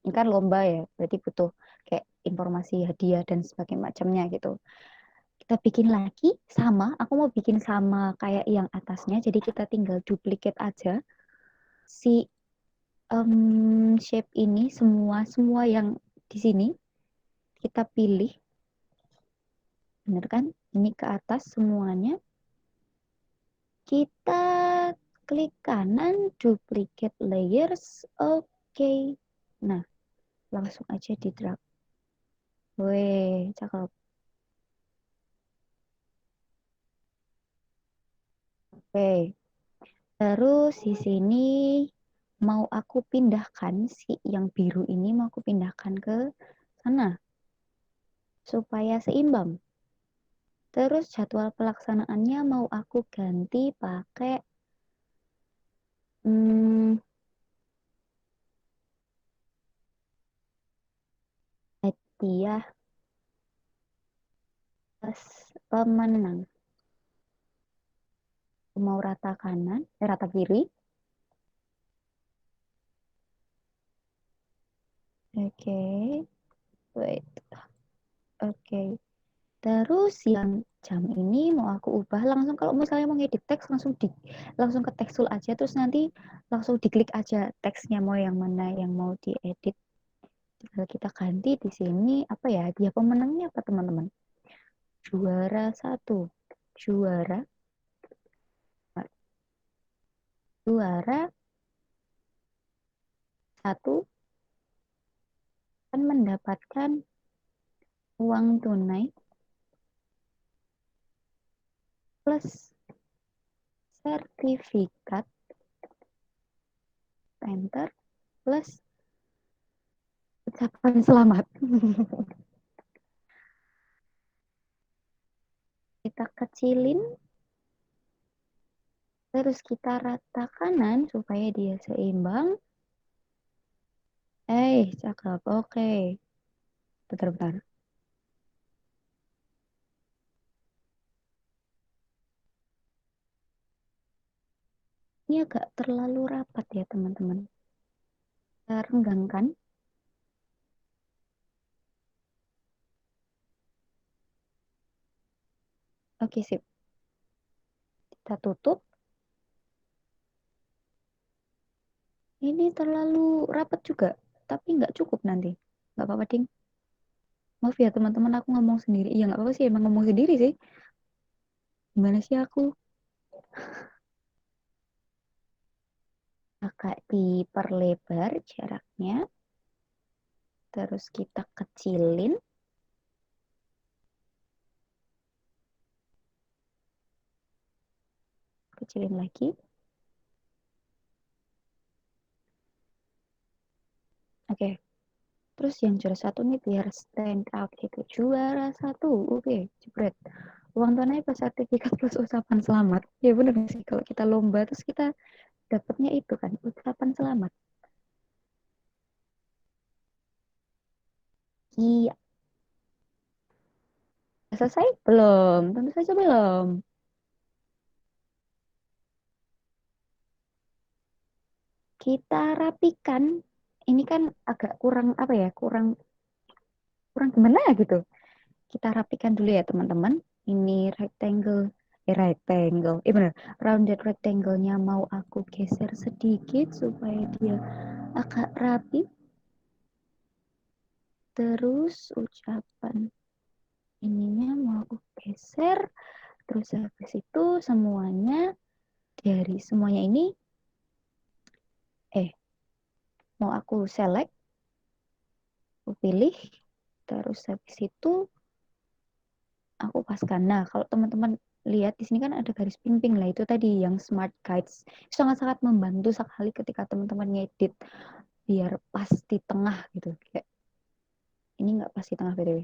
ini kan lomba ya, berarti butuh kayak informasi hadiah dan sebagainya macamnya gitu. Kita bikin lagi sama, aku mau bikin sama kayak yang atasnya, jadi kita tinggal duplicate aja si shape ini semua semua yang di sini kita pilih, bener kan? Ini ke atas semuanya, kita klik kanan, duplicate layers, oke. Nah, langsung aja di drag. Weh, cakep. Oke. Terus di sini mau aku pindahkan si yang biru ini mau aku pindahkan ke sana supaya seimbang. Terus jadwal pelaksanaannya mau aku ganti pakai hmm, hadiah plus pemenang. Aku mau rata kanan, rata kiri. Oke, wait. Oke. Terus yang jam ini mau aku ubah langsung kalau misalnya mau ngedit teks langsung ke text tool aja terus nanti langsung diklik aja teksnya mau yang mana yang mau diedit. Tinggal kita ganti di sini apa ya? Dia pemenangnya apa teman-teman? Juara satu. Juara juara satu akan mendapatkan uang tunai plus sertifikat enter plus ucapan selamat. Kita kecilin terus kita rata kanan supaya dia seimbang. Cakep. Oke. Bentar-bentar. Ini agak terlalu rapat ya, teman-teman. Kita renggangkan. Oke, sip. Kita tutup. Ini terlalu rapat juga, tapi nggak cukup nanti. Nggak apa-apa, Ding. Maaf ya, teman-teman, aku ngomong sendiri. Iya, nggak apa-apa sih, emang ngomong sendiri sih. Gimana sih aku? Agak diperlebar jaraknya. Terus kita kecilin, kecilin lagi. Oke, terus yang juara satu nih biar stand out itu juara satu. Oke, jebret. Uang tunai plus sertifikat plus ucapan selamat. Ya bener nggak sih kalau kita lomba terus kita dapatnya itu kan ucapan selamat. Iya, selesai belum? Tentu saja belum. Kita rapikan. Ini kan agak kurang apa ya? Kurang kurang gimana gitu. Kita rapikan dulu ya teman-teman. Ini rectangle. Bener, rounded rectangle-nya mau aku geser sedikit supaya dia agak rapi. Terus ucapan ininya mau aku geser. Terus habis itu semuanya dari semuanya ini eh mau aku select, aku pilih. Terus habis itu aku paskan. Nah, kalau teman-teman lihat di sini kan ada garis pink lah itu tadi yang smart guides. Sangat-sangat membantu sekali ketika teman-teman ngedit biar pas di tengah gitu. Kayak ini nggak pas di tengah BTW.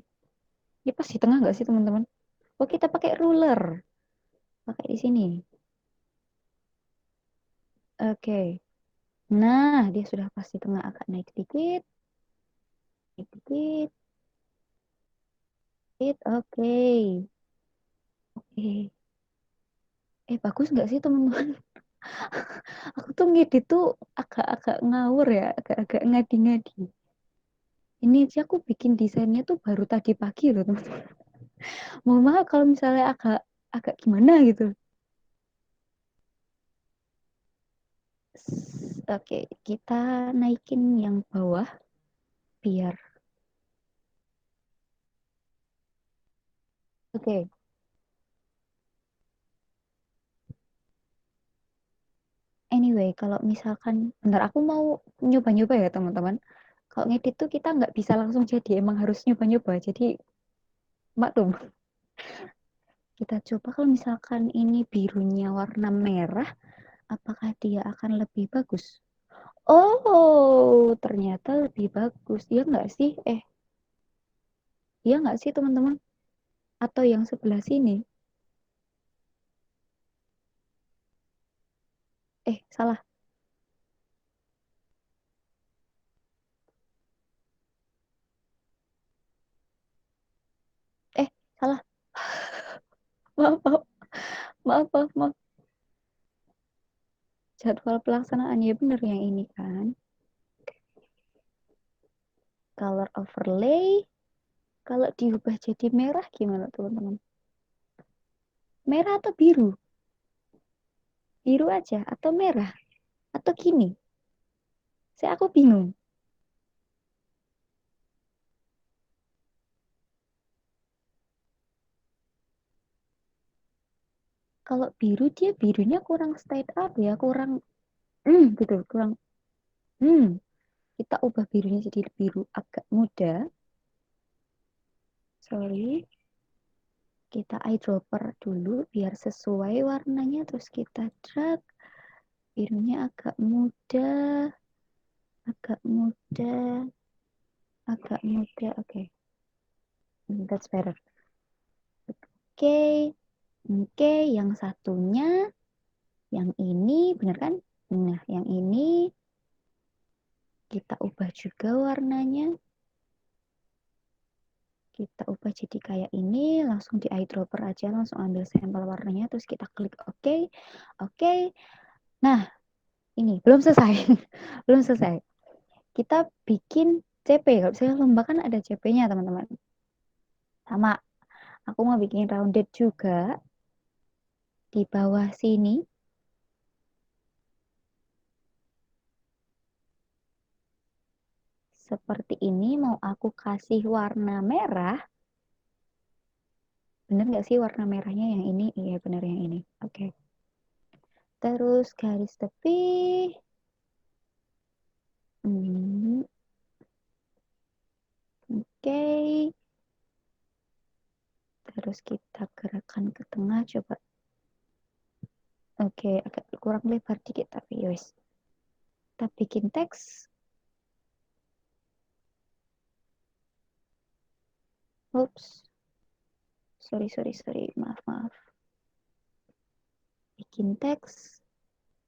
Ini pas di tengah nggak sih teman-teman? Oh, kita pakai ruler. Pakai di sini. Oke. Nah, dia sudah pas di tengah agak naik dikit, naik dikit, dikit. Oke. Oke. Bagus nggak sih teman-teman? Aku tuh ngedit tuh agak-agak ngawur ya, agak-agak ngadi-ngadi. Ini aja aku bikin desainnya tuh baru tadi pagi loh teman-teman. Mohon maaf kalau misalnya agak agak gimana gitu. Oke, kita naikin yang bawah biar. Oke, anyway, kalau misalkan bentar aku mau nyoba-nyoba ya teman-teman. Kalau ngedit tuh kita nggak bisa langsung jadi, emang harus nyoba-nyoba. Jadi maklum, kita coba kalau misalkan ini birunya warna merah, apakah dia akan lebih bagus? Oh, ternyata lebih bagus. Iya nggak sih? Iya nggak sih teman-teman? Atau yang sebelah sini? Salah. Eh, salah. Maaf, maaf, maaf, maaf, maaf. Jadwal pelaksanaan ya bener yang ini kan. Color overlay. Kalau diubah jadi merah gimana teman-teman? Merah atau biru? Biru aja atau merah? Atau gini? Aku bingung. Kalau biru dia birunya kurang stayed up ya, kurang gitu, kurang hmm. Kita ubah birunya jadi biru agak muda. Sorry, kita eyedropper dulu biar sesuai warnanya. Terus kita drag birunya agak muda, agak muda, agak muda. Oke, that's better. Oke, oke. Yang satunya, yang ini, bener kan? Nah, yang ini kita ubah juga warnanya. Kita ubah jadi kayak ini, langsung di eyedropper aja, langsung ambil sampel warnanya, terus kita klik OK. Oke. Nah, ini belum selesai. Belum selesai. Kita bikin CP. Kalau misalnya lomba kan ada CP-nya, teman-teman. Sama, aku mau bikin rounded juga di bawah sini. Seperti ini, mau aku kasih warna merah. Bener nggak sih warna merahnya yang ini? Iya, bener yang ini. Oke. Terus garis tepi. Hmm, Terus kita gerakkan ke tengah, coba. Oke, agak kurang lebar dikit tapi yowes. Kita bikin teks. Oops. Sorry. Maaf. Bikin teks.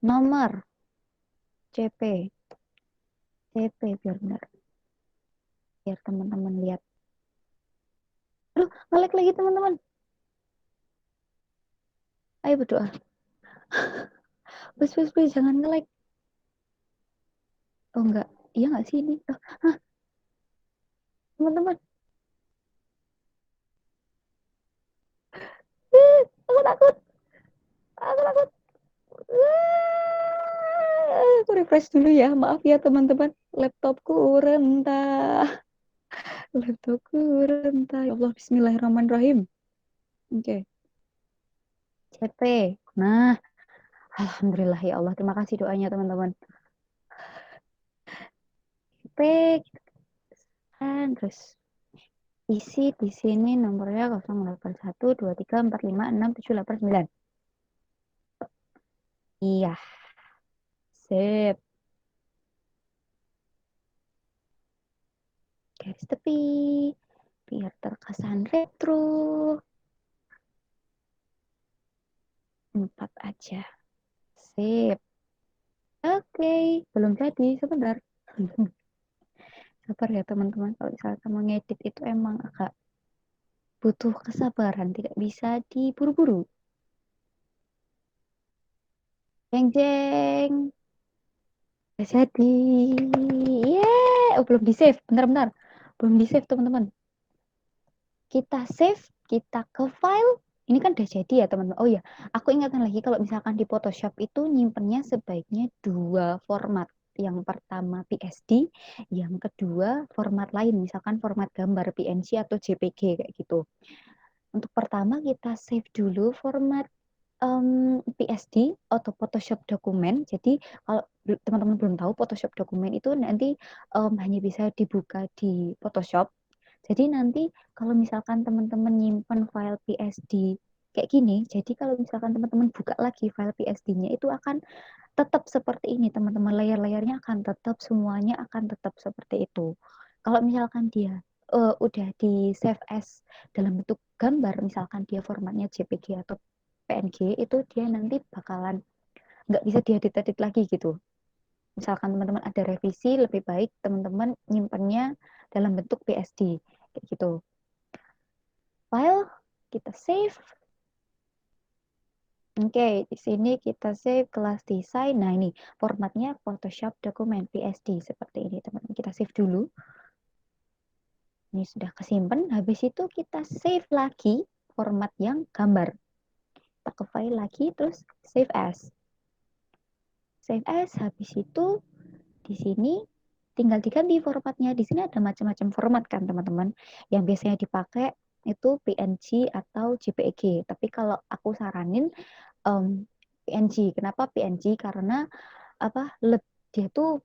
Nomor. CP. CP biar benar. Biar teman-teman lihat. Aduh, nge-lag lagi teman-teman. Ayo berdoa. Please, jangan nge-lag. Oh enggak. Iya enggak sih ini? Oh, hah, teman-teman. Aku takut. Aku takut. Aku refresh dulu ya. Maaf ya teman-teman. Laptopku rentah. Laptopku rentah. Ya Allah, bismillahirrahmanirrahim. Oke. CP. Nah, alhamdulillah ya Allah. Terima kasih doanya teman-teman. CP. Kan terus isi di sini nomornya 081234567899. Iya, sip. Garis tepi. Biar terkesan retro. 4 aja. Sip. Oke, belum jadi. Sebentar. Sabar ya teman-teman. Kalau misalnya kamu ngedit itu emang agak butuh kesabaran. Tidak bisa diburu-buru. Jeng jeng. Udah jadi. Yeay. Oh, belum di save. Bentar. Belum di save teman-teman. Kita save. Kita ke file. Ini kan udah jadi ya teman-teman. Oh ya, aku ingatkan lagi kalau misalkan di Photoshop itu nyimpennya sebaiknya dua format. Yang pertama PSD, yang kedua format lain, misalkan format gambar PNG atau JPG kayak gitu. Untuk pertama kita save dulu format PSD atau Photoshop dokumen. Jadi kalau teman-teman belum tahu Photoshop dokumen itu nanti hanya bisa dibuka di Photoshop. Jadi nanti kalau misalkan teman-teman nyimpen file PSD kayak gini, jadi kalau misalkan teman-teman buka lagi file PSD-nya itu akan tetap seperti ini, teman-teman. Layar-layarnya akan tetap, semuanya akan tetap seperti itu. Kalau misalkan dia udah di save as dalam bentuk gambar, misalkan dia formatnya JPG atau PNG, itu dia nanti bakalan nggak bisa diedit-edit lagi gitu. Misalkan teman-teman ada revisi, lebih baik teman-teman nyimpennya dalam bentuk PSD kayak gitu. File kita save. Oke, di sini kita save kelas desain. Nah, ini formatnya Photoshop dokumen PSD seperti ini, teman-teman. Kita save dulu. Ini sudah kesimpan. Habis itu kita save lagi format yang gambar. Kita ke file lagi, terus save as. Save as, habis itu di sini tinggal diganti formatnya. Di sini ada macam-macam format kan, teman-teman. Yang biasanya dipakai itu PNG atau JPEG. Tapi kalau aku saranin PNG. Kenapa PNG? Karena apa? Dia tuh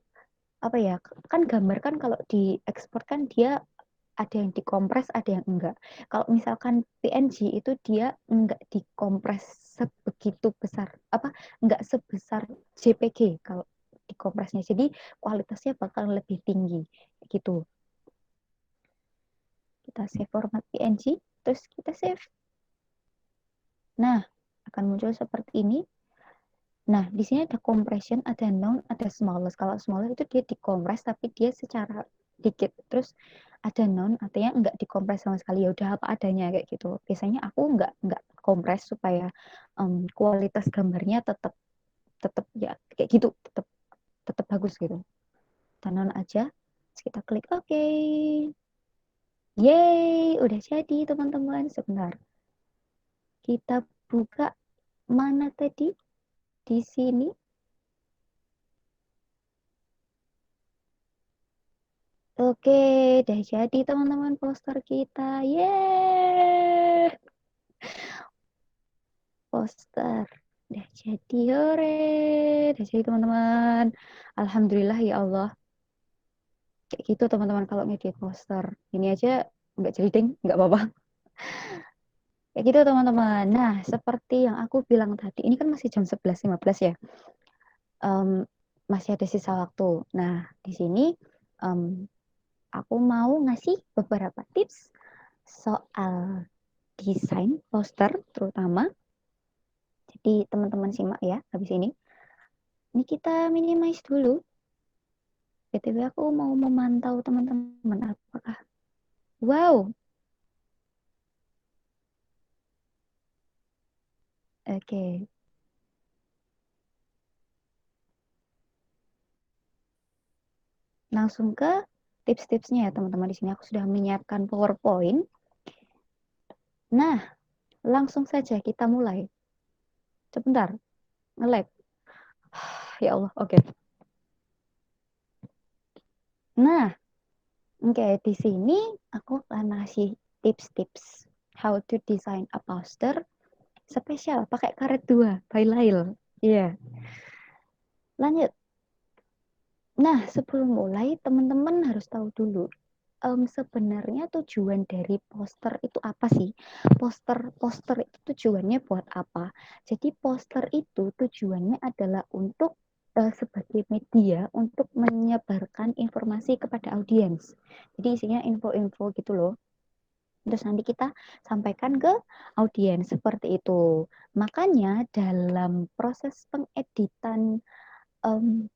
apa ya? Kan gambar kan kalau diekspor kan dia ada yang dikompres, ada yang enggak. Kalau misalkan PNG itu dia enggak dikompres sebegitu besar, apa enggak sebesar JPG kalau dikompresnya. Jadi kualitasnya bakal lebih tinggi gitu. Kita save format PNG, terus kita save. Nah, akan muncul seperti ini. Nah, di sini ada compression, ada non, ada smallest. Kalau smallest itu dia dikompres tapi dia secara dikit. Terus ada non, artinya enggak dikompres sama sekali. Ya udah apa adanya kayak gitu. Biasanya aku enggak kompres supaya kualitas gambarnya tetap tetap ya kayak gitu, tetap tetap bagus gitu. Kita non aja. Terus kita klik OK. Yeay, udah jadi teman-teman. Sebentar. Kita buka mana tadi? Di sini. Oke, udah jadi teman-teman poster kita. Yeay, poster. Udah jadi, hore. Udah jadi teman-teman. Alhamdulillah ya Allah. Kayak gitu teman-teman kalau ngedit poster. Ini aja nggak jadi ding, nggak apa-apa. Kayak gitu teman-teman. Nah, seperti yang aku bilang tadi, ini kan masih jam 11.15 ya. Em, masih ada sisa waktu. Nah, di sini em, aku mau ngasih beberapa tips soal desain poster terutama. Jadi teman-teman simak ya habis ini. Ini kita minimize dulu. BTW aku mau memantau teman-teman apakah. Wow, oke. Langsung ke tips-tipsnya ya teman-teman. Di sini aku sudah menyiapkan PowerPoint. Nah, langsung saja kita mulai. Sebentar, nge-lag. Ya Allah, oke. Nah, oke, di sini aku akan ngasih tips-tips how to design a poster spesial pakai karet 2 by Lail. Iya, yeah. Lanjut. Nah, sebelum mulai, teman-teman harus tahu dulu sebenarnya tujuan dari poster itu apa sih? Poster itu tujuannya buat apa? Jadi poster itu tujuannya adalah untuk sebagai media untuk menyebarkan informasi kepada audiens. Jadi isinya info-info gitu loh. Terus nanti kita sampaikan ke audiens seperti itu. Makanya dalam proses pengeditan um,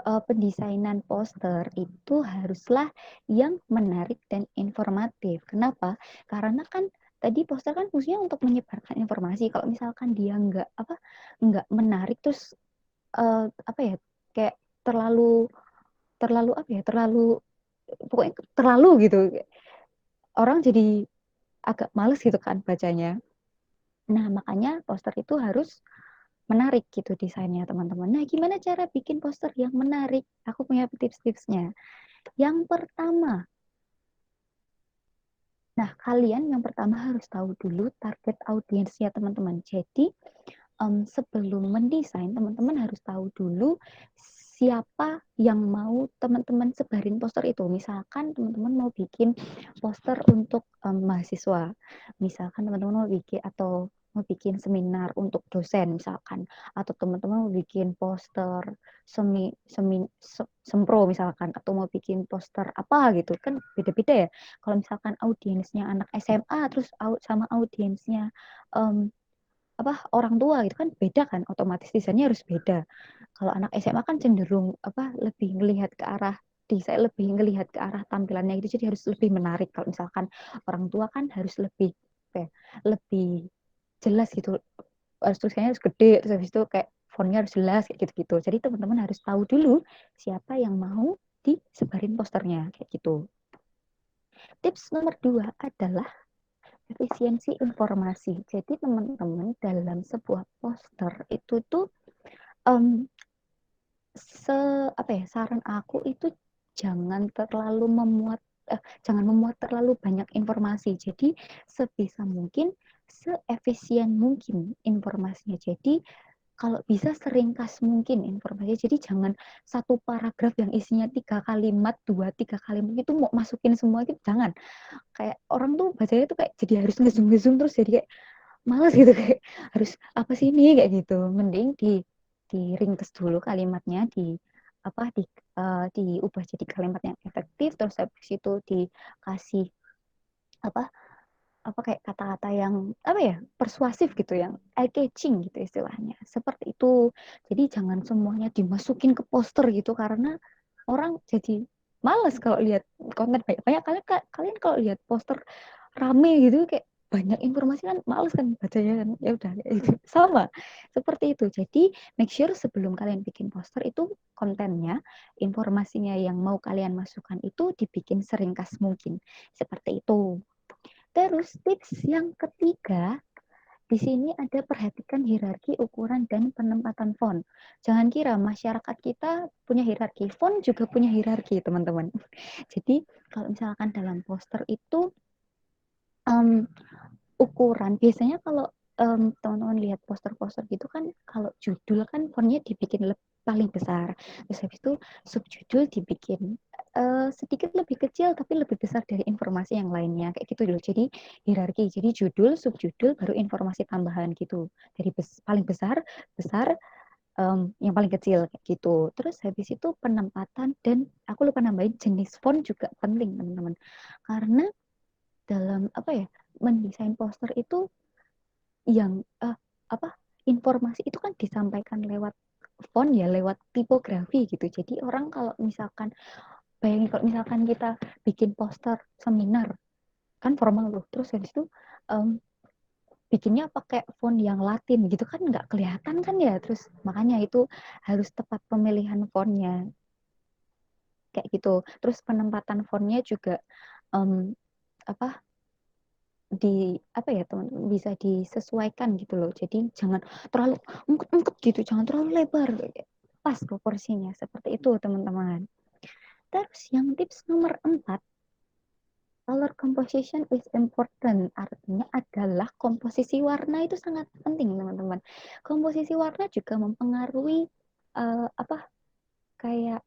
pendesainan poster itu haruslah yang menarik dan informatif. Kenapa? Karena kan tadi poster kan fungsinya untuk menyebarkan informasi. Kalau misalkan dia nggak menarik terus apa ya kayak terlalu terlalu apa ya terlalu pokoknya terlalu gitu orang jadi agak males gitu kan bacanya. Nah makanya poster itu harus menarik gitu desainnya teman-teman. Nah gimana cara bikin poster yang menarik? Aku punya tips-tipsnya. Yang pertama, nah kalian yang pertama harus tahu dulu target audiensnya teman-teman. Jadi sebelum mendesain, teman-teman harus tahu dulu siapa yang mau teman-teman sebarin poster itu. Misalkan teman-teman mau bikin poster untuk mahasiswa, misalkan teman-teman mau bikin atau mau bikin seminar untuk dosen misalkan, atau teman-teman mau bikin poster sempro misalkan, atau mau bikin poster apa gitu kan beda-beda ya. Kalau misalkan audiensnya anak SMA terus sama audiensnya um, apa orang tua gitu kan beda kan, otomatis desainnya harus beda. Kalau anak SMA kan cenderung apa lebih ngelihat ke arah desain, lebih ngelihat ke arah tampilannya gitu, jadi harus lebih menarik. Kalau misalkan orang tua kan harus lebih apa ya, lebih jelas gitu, harus tulisannya harus gede, terus habis itu kayak fontnya harus jelas kayak gitu-gitu. Jadi teman-teman harus tahu dulu siapa yang mau disebarin posternya kayak gitu. Tips nomor 2 adalah efisiensi informasi. Jadi teman-teman dalam sebuah poster itu tuh um, se apa ya saran aku itu jangan terlalu memuat jangan memuat terlalu banyak informasi. Jadi sebisa mungkin seefisien mungkin informasinya. Jadi kalau bisa seringkas mungkin informasinya. Jadi jangan satu paragraf yang isinya 3 kalimat, 2 3 kalimat itu mau masukin semua itu jangan. Kayak orang tuh bacanya tuh kayak jadi harus ngezoom terus jadi kayak males gitu kayak harus apa sih ini kayak gitu. Mending di ringkes dulu kalimatnya, apa diubah jadi kalimat yang efektif, terus habis itu dikasih apa apa kayak kata-kata yang apa ya persuasif gitu, yang eye catching gitu istilahnya seperti itu. Jadi jangan semuanya dimasukin ke poster gitu karena orang jadi males kalau lihat konten banyak-banyak. Kalian kalau lihat poster rame gitu kayak banyak informasi kan males kan bacanya kan, ya udah itu sama seperti itu. Jadi make sure sebelum kalian bikin poster itu kontennya, informasinya yang mau kalian masukkan itu dibikin seringkas mungkin seperti itu. Terus tips yang ketiga, di sini ada perhatikan hierarki ukuran dan penempatan font. Jangan kira masyarakat kita punya hierarki, font juga punya hierarki, teman-teman. Jadi kalau misalkan dalam poster itu um, ukuran, biasanya kalau teman-teman lihat poster-poster gitu kan, kalau judul kan fontnya dibikin paling besar, terus habis itu subjudul dibikin sedikit lebih kecil tapi lebih besar dari informasi yang lainnya kayak gitu dulu. Jadi hierarki, jadi judul, subjudul, baru informasi tambahan gitu. Dari paling besar, besar, yang paling kecil kayak gitu. Terus habis itu penempatan dan aku lupa nambahin jenis font juga penting teman-teman. Karena dalam apa ya mendesain poster itu yang apa informasi itu kan disampaikan lewat font ya lewat tipografi gitu. Jadi orang kalau misalkan bayangin kalau misalkan kita bikin poster seminar kan formal loh. Terus habis itu um, bikinnya pakai font yang Latin gitu kan nggak kelihatan kan ya. Terus makanya itu harus tepat pemilihan fontnya kayak gitu. Terus penempatan fontnya juga um, apa di apa ya teman bisa disesuaikan gitu loh. Jadi jangan terlalu ungket-ungket gitu, jangan terlalu lebar. Pas proporsinya seperti itu teman-teman. Terus yang tips nomor 4, color composition is important. Artinya adalah komposisi warna itu sangat penting teman-teman. Komposisi warna juga mempengaruhi apa kayak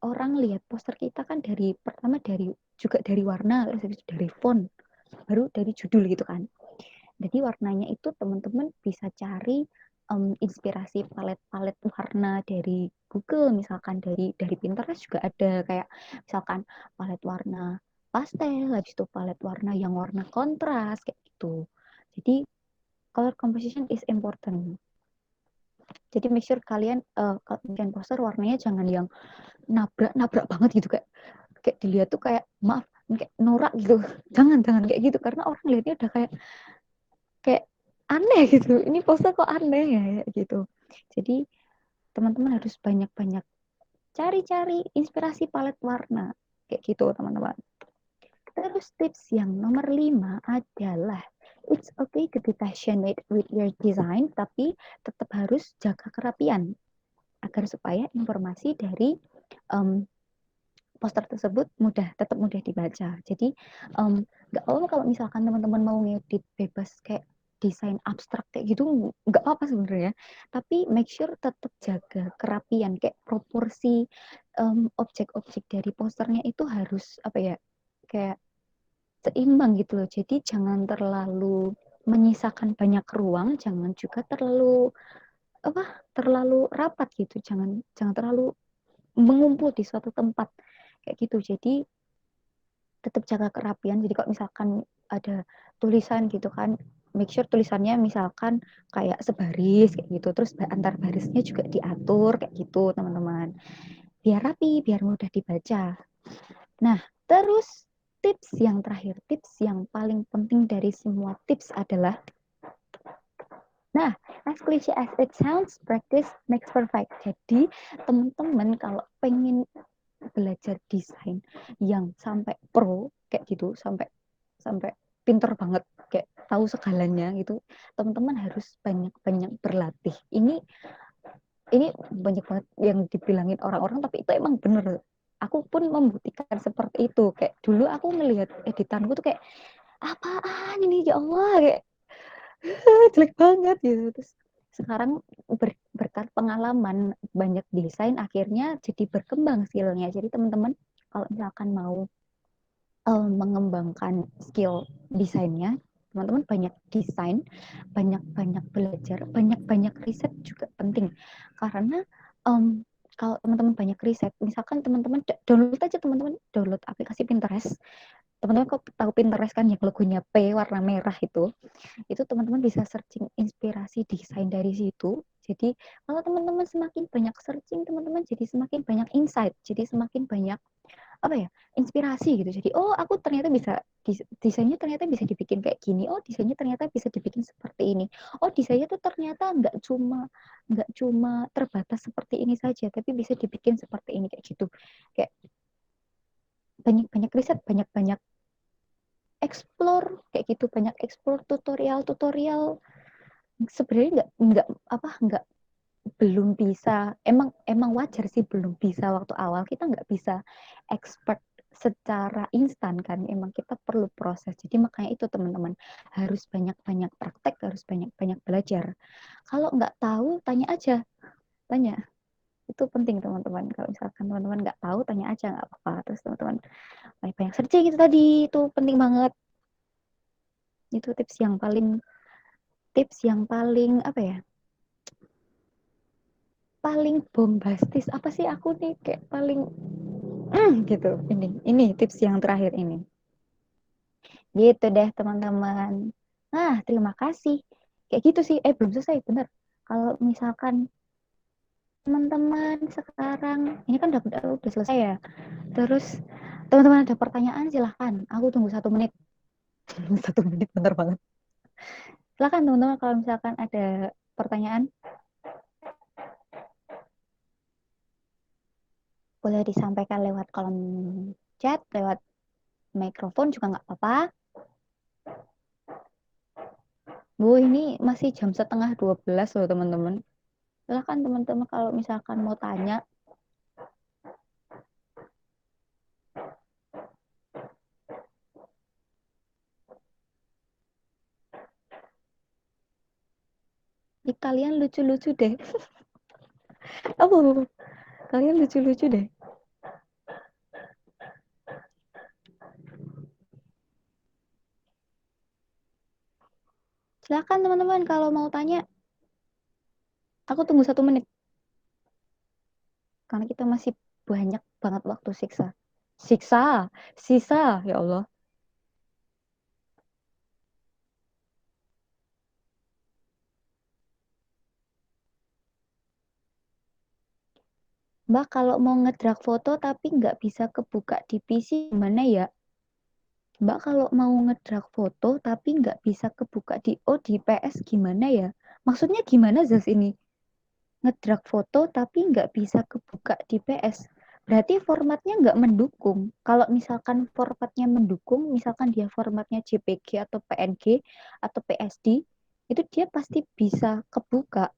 orang lihat poster kita kan dari pertama dari juga dari warna terus dari font baru dari judul gitu kan. Jadi warnanya itu teman-teman bisa cari inspirasi palet-palet warna dari Google, misalkan dari Pinterest juga ada kayak misalkan palet warna pastel, habis itu palet warna yang warna kontras kayak gitu. Jadi color composition is important. Jadi make sure kalian kalau bikin poster warnanya jangan yang nabrak-nabrak banget gitu kayak kayak dilihat tuh kayak maaf kayak norak gitu. Jangan kayak gitu karena orang lihatnya udah kayak aneh gitu. Ini poster kok aneh ya gitu. Jadi teman-teman harus banyak-banyak cari-cari inspirasi palet warna kayak gitu teman-teman. Terus tips yang nomor 5 adalah it's okay to be passionate with your design tapi tetap harus jaga kerapian agar supaya informasi dari um, poster tersebut tetap mudah dibaca. Jadi nggak apa-apa kalau misalkan teman-teman mau ngedit bebas kayak desain abstrak kayak gitu nggak apa-apa sebenarnya. Tapi make sure tetap jaga kerapian kayak proporsi objek-objek dari posternya itu harus apa ya kayak seimbang gitu loh. Jadi jangan terlalu menyisakan banyak ruang, jangan juga terlalu rapat gitu. Jangan jangan terlalu mengumpul di suatu tempat kayak gitu. Jadi tetap jaga kerapian. Jadi kalau misalkan ada tulisan gitu kan, make sure tulisannya misalkan kayak sebaris kayak gitu. Terus antar barisnya juga diatur kayak gitu, teman-teman. Biar rapi, biar mudah dibaca. Nah, terus tips yang terakhir, tips yang paling penting dari semua tips adalah nah, as cliche as it sounds, practice makes perfect. Jadi, teman-teman kalau pengen belajar desain yang sampai pro kayak gitu sampai sampai pinter banget kayak tahu segalanya gitu teman-teman harus banyak-banyak berlatih ini banyak banget yang dibilangin orang-orang tapi itu emang bener aku pun membuktikan seperti itu kayak dulu aku melihat editanku tuh kayak apaan ini ya Allah kayak jelek banget gitu terus sekarang berkat pengalaman banyak desain akhirnya jadi berkembang skillnya jadi teman-teman kalau misalkan mau mengembangkan skill desainnya teman-teman banyak desain banyak-banyak belajar banyak-banyak riset juga penting karena kalau teman-teman banyak riset misalkan teman-teman download aja teman-teman download aplikasi Pinterest teman-teman kok tahu Pinterest kan yang logonya P warna merah itu teman-teman bisa searching inspirasi desain dari situ. Jadi kalau teman-teman semakin banyak searching, teman-teman jadi semakin banyak insight, jadi semakin banyak apa ya inspirasi gitu. Jadi oh aku ternyata bisa desainnya ternyata bisa dibikin kayak gini. Oh desainnya ternyata bisa dibikin seperti ini. Oh desainnya tuh ternyata nggak cuma terbatas seperti ini saja, tapi bisa dibikin seperti ini kayak gitu. Kayak banyak-banyak riset, banyak-banyak explore kayak gitu, banyak explore tutorial-tutorial sebenarnya nggak belum bisa emang wajar sih belum bisa waktu awal kita nggak bisa expert secara instan kan emang kita perlu proses jadi makanya itu teman-teman harus banyak-banyak praktek harus banyak-banyak belajar kalau nggak tahu tanya aja tanya Itu penting teman-teman. Kalau misalkan teman-teman nggak tahu, tanya aja nggak apa-apa. Terus teman-teman banyak searching itu tadi, itu penting banget. Itu tips yang paling apa ya? Paling bombastis apa sih aku nih kayak paling gitu. Ini tips yang terakhir ini. Gitu deh teman-teman. Nah, terima kasih. Kayak gitu sih. Belum selesai, bener. Kalau misalkan teman-teman sekarang, ini kan udah selesai ya. Terus teman-teman ada pertanyaan silahkan. Aku tunggu 1 menit. 1 menit bener banget. Silahkan teman-teman kalau misalkan ada pertanyaan boleh disampaikan lewat kolom chat, lewat mikrofon juga nggak apa-apa. Bu, ini masih jam setengah 12 loh teman-teman. Silahkan teman-teman kalau misalkan mau tanya. Kalian lucu-lucu deh. Apa? Kalian lucu-lucu deh. Silahkan teman-teman kalau mau tanya. Aku tunggu 1 menit. Karena kita masih banyak banget waktu siksa. Siksa, sisa, ya Allah. Mbak kalau mau ngedrag foto tapi nggak bisa kebuka di PC gimana ya? Mbak kalau mau ngedrag foto tapi nggak bisa kebuka di PS gimana ya? Maksudnya gimana Zaz ini? Ngedrag foto tapi nggak bisa kebuka di PS. Berarti formatnya nggak mendukung. Kalau misalkan formatnya mendukung, misalkan dia formatnya JPG atau PNG atau PSD, itu dia pasti bisa kebuka.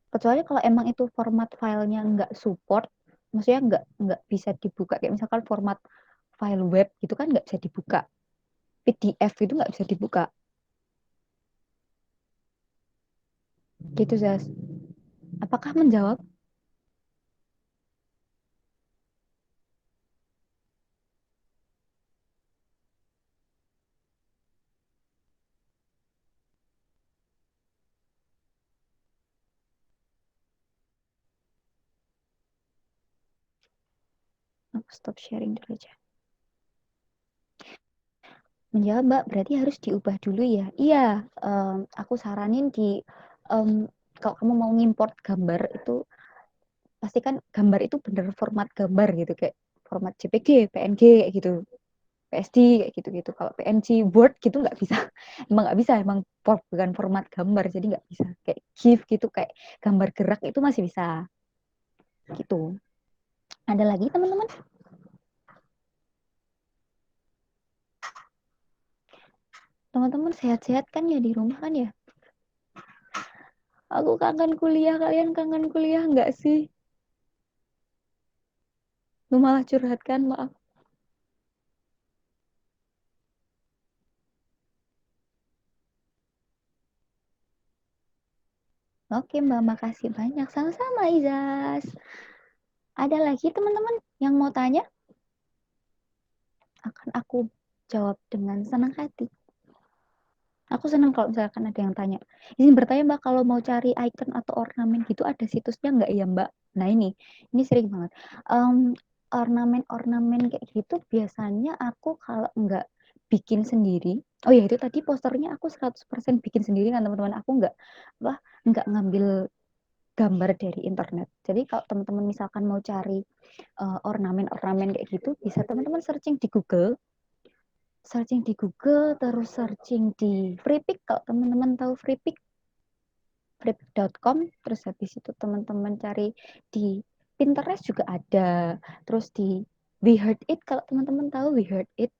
Kecuali kalau emang itu format filenya nggak support, maksudnya nggak bisa dibuka. Kayak misalkan format file web gitu kan nggak bisa dibuka. PDF itu nggak bisa dibuka. Gitu Zaz. Apakah menjawab? Aku stop sharing dulu aja. Menjawab Mbak, berarti harus diubah dulu ya. Iya, aku saranin kalau kamu mau ngimport gambar itu pastikan gambar itu bener format gambar gitu kayak format JPG, PNG kayak gitu, PSD kayak gitu-gitu. Kalau PNG, Word gitu nggak bisa. Emang nggak bisa, emang bukan format gambar jadi nggak bisa. Kayak GIF gitu kayak gambar gerak itu masih bisa gitu. Ada lagi teman-teman? Teman-teman sehat-sehat kan ya di rumah kan ya? Aku kangen kuliah, kalian kangen kuliah nggak sih? Lu malah curhat kan, maaf. Oke Mbak, makasih banyak. Sama-sama Izas. Ada lagi teman-teman yang mau tanya? Akan aku jawab dengan senang hati. Aku senang kalau misalkan ada yang tanya. Izin bertanya Mbak, kalau mau cari icon atau ornamen gitu ada situsnya nggak ya Mbak? Nah ini sering banget. Ornamen-ornamen kayak gitu biasanya aku kalau nggak bikin sendiri. Oh ya itu tadi posternya aku 100% bikin sendiri kan teman-teman. Aku wah, nggak ngambil gambar dari internet. Jadi kalau teman-teman misalkan mau cari ornamen-ornamen kayak gitu, bisa teman-teman searching di Google, terus searching di Freepik. Kalau teman-teman tahu Freepik, freepik.com, terus habis itu teman-teman cari di Pinterest juga ada. Terus di We Heard It, kalau teman-teman tahu We Heard It,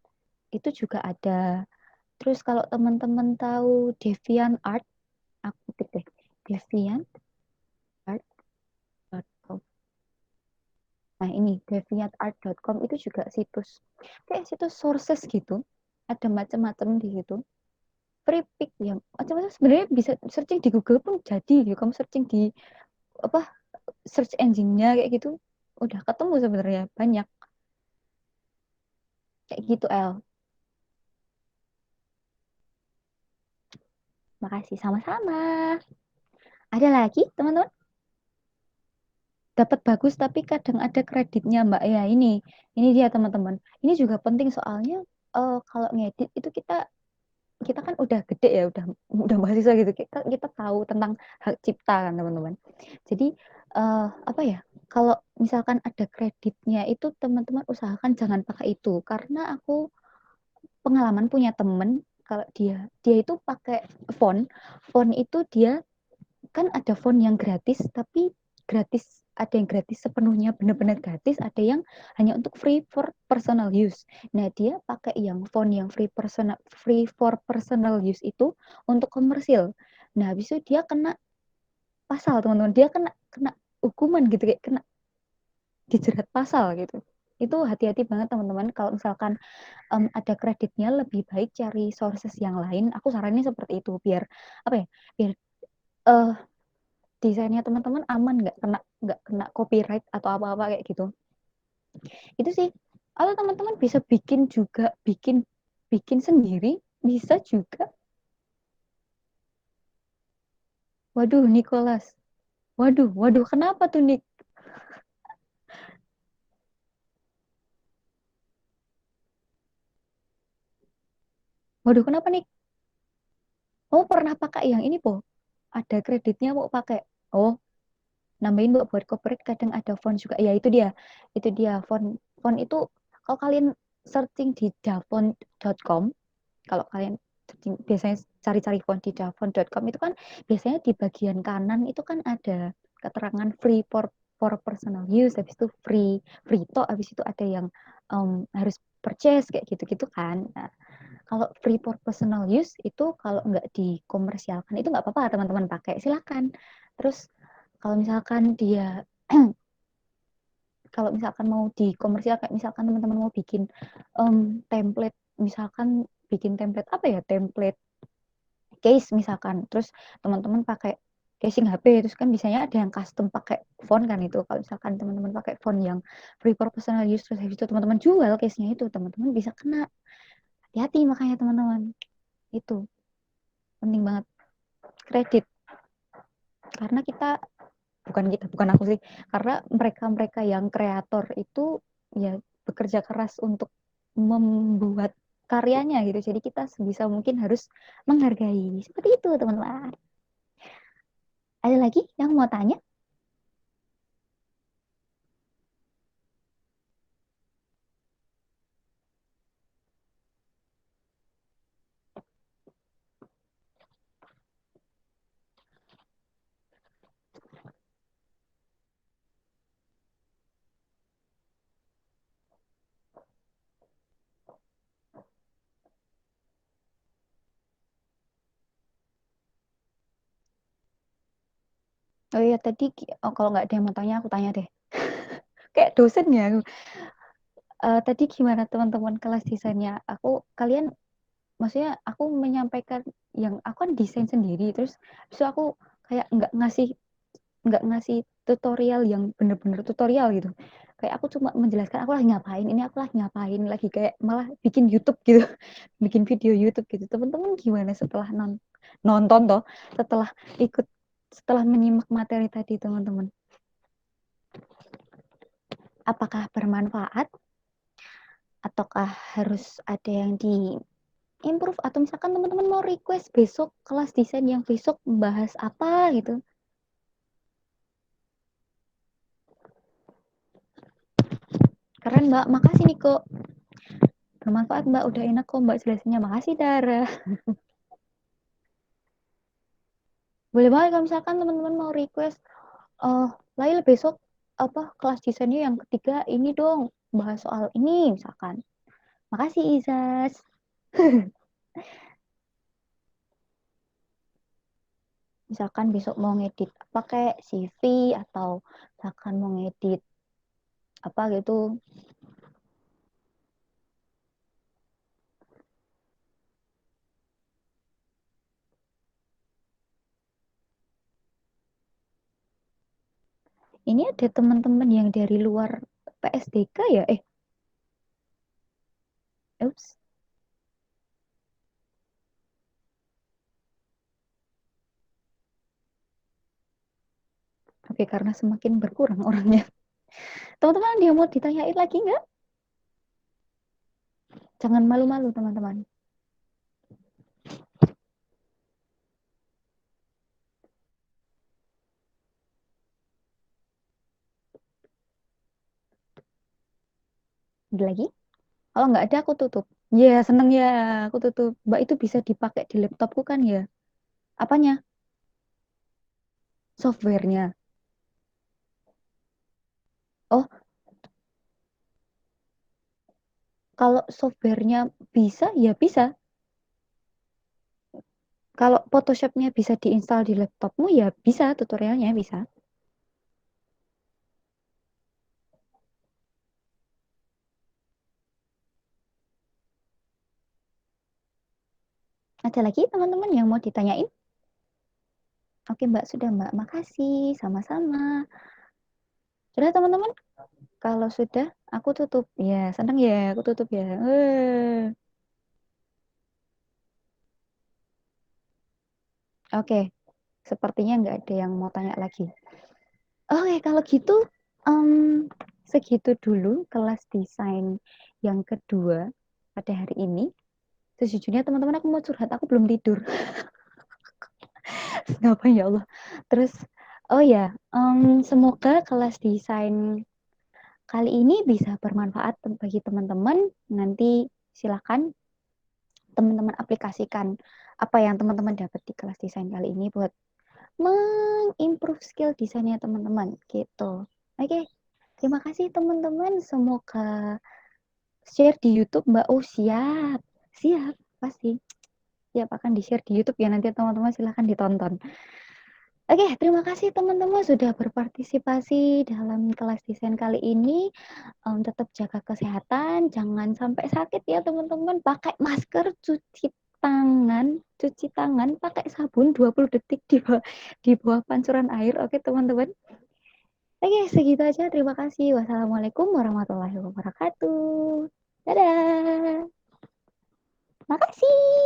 itu juga ada. Terus kalau teman-teman tahu Deviant Art, aku ketik deh, deviantart.com. Nah ini deviantart.com itu juga kayak situs sources gitu. Ada macam-macam di situ. Free pick yang macam-macam sebenarnya bisa searching di Google pun jadi. Kamu searching di apa search engine-nya kayak gitu udah ketemu sebenarnya banyak kayak gitu El. Makasih sama-sama. Ada lagi teman-teman? Dapat bagus tapi kadang ada kreditnya Mbak ya ini dia teman-teman. Ini juga penting soalnya kalau ngedit itu kita kita kan udah gede ya udah mahasiswa gitu kita tahu tentang hak cipta kan teman-teman. Jadi apa ya, kalau misalkan ada kreditnya itu teman-teman usahakan jangan pakai itu karena aku pengalaman punya temen kalau dia itu pakai font font itu dia kan ada font yang gratis tapi gratis ada yang gratis sepenuhnya benar-benar gratis ada yang hanya untuk free for personal use. Nah dia pakai yang font yang free for personal use itu untuk komersil. Nah habis itu dia kena pasal teman-teman, dia kena kena hukuman gitu kayak kena dijerat pasal gitu. Itu hati-hati banget teman-teman kalau misalkan ada kreditnya lebih baik cari sources yang lain. Aku sarannya seperti itu biar apa ya, biar uh, desainnya teman-teman aman nggak kena copyright atau apa-apa kayak gitu. Itu sih. Atau teman-teman bisa bikin juga bikin bikin sendiri bisa juga. Waduh Nicholas, waduh kenapa tuh Nick? Waduh kenapa Nick? Oh pernah pakai yang ini po? Ada kreditnya mau pakai? Oh nambahin buat corporate kadang ada font juga ya itu dia font itu kalau kalian searching di davont.com, kalau kalian biasanya cari-cari font di davont.com itu kan biasanya di bagian kanan itu kan ada keterangan free for personal use, habis itu free to, habis itu ada yang harus purchase kayak gitu-gitu kan. Nah, kalau free for personal use itu kalau nggak dikomersialkan itu nggak apa-apa teman-teman pakai silakan. Terus kalau misalkan dia kalau misalkan mau dikomersial kayak misalkan teman-teman mau bikin template, misalkan bikin template apa ya, template case misalkan terus teman-teman pakai casing HP terus kan biasanya ada yang custom pakai font kan. Itu kalau misalkan teman-teman pakai font yang free for personal use terus habis itu teman-teman jual case-nya itu teman-teman bisa kena. Hati-hati makanya teman-teman, itu penting banget kredit karena bukan aku sih, karena mereka-mereka yang kreator itu ya bekerja keras untuk membuat karyanya gitu. Jadi kita sebisa mungkin harus menghargai. Seperti itu, teman-teman. Ada lagi yang mau tanya? Oh iya, tadi kalau nggak ada yang mau tanya, aku tanya deh. Kayak dosen ya. Tadi gimana teman-teman kelas desainnya? Kalian, maksudnya aku menyampaikan yang aku kan desain sendiri, terus aku kayak nggak ngasih tutorial yang bener-bener tutorial gitu. Kayak aku cuma menjelaskan aku lagi ngapain, ini aku lagi ngapain, lagi kayak malah bikin YouTube gitu, bikin video YouTube gitu. Teman-teman gimana setelah nonton toh, setelah ikut, setelah menyimak materi tadi teman-teman? Apakah bermanfaat ataukah harus ada yang di improve atau misalkan teman-teman mau request besok kelas desain yang besok membahas apa gitu. Keren Mbak, makasih Niko. Bermanfaat Mbak, udah enak kok Mbak jelasinnya. Makasih Dara. Boleh banget kalau misalkan teman-teman mau request, eh Lail besok apa kelas desainnya yang ketiga ini dong, bahas soal ini misalkan. Makasih Izas. Misalkan besok mau ngedit pakai CV atau misalkan mau ngedit apa gitu. Ini ada teman-teman yang dari luar PSDK ya? Ups. Oke, karena semakin berkurang orangnya. Teman-teman, dia mau ditanyain lagi nggak? Jangan malu-malu, teman-teman. Ada lagi? Kalau nggak ada, aku tutup. Ya, seneng ya. Aku tutup. Mbak, itu bisa dipakai di laptopku kan ya? Apanya? Softwarenya. Oh, kalau softwarenya bisa, ya bisa. Kalau Photoshopnya bisa diinstal di laptopmu, ya bisa. Tutorialnya bisa. Ada lagi teman-teman yang mau ditanyain? Oke, Mbak. Sudah, Mbak. Makasih. Sama-sama. Sudah, teman-teman? Kalau sudah, aku tutup. Ya, seneng ya. Aku tutup ya. Oke, sepertinya nggak ada yang mau tanya lagi. Oke, kalau gitu, em, segitu dulu kelas desain yang kedua pada hari ini. Sejujurnya teman-teman aku mau curhat, aku belum tidur. Ngapain ya Allah. Terus, oh ya, semoga kelas desain kali ini bisa bermanfaat bagi teman-teman. Nanti silakan teman-teman aplikasikan apa yang teman-teman dapat di kelas desain kali ini buat mengimprove skill desainnya teman-teman gitu. Oke, terima kasih teman-teman. Semoga share di YouTube Mbak. Oh, siap. Siap, pasti. Siap akan di-share di YouTube ya, nanti teman-teman silahkan ditonton. Oke, terima kasih teman-teman sudah berpartisipasi dalam kelas desain kali ini. Tetap jaga kesehatan, jangan sampai sakit ya teman-teman. Pakai masker, cuci tangan, pakai sabun 20 detik di bawah pancuran air. Oke teman-teman. Oke, segitu aja. Terima kasih. Wassalamualaikum warahmatullahi wabarakatuh. Dadah. Makasih.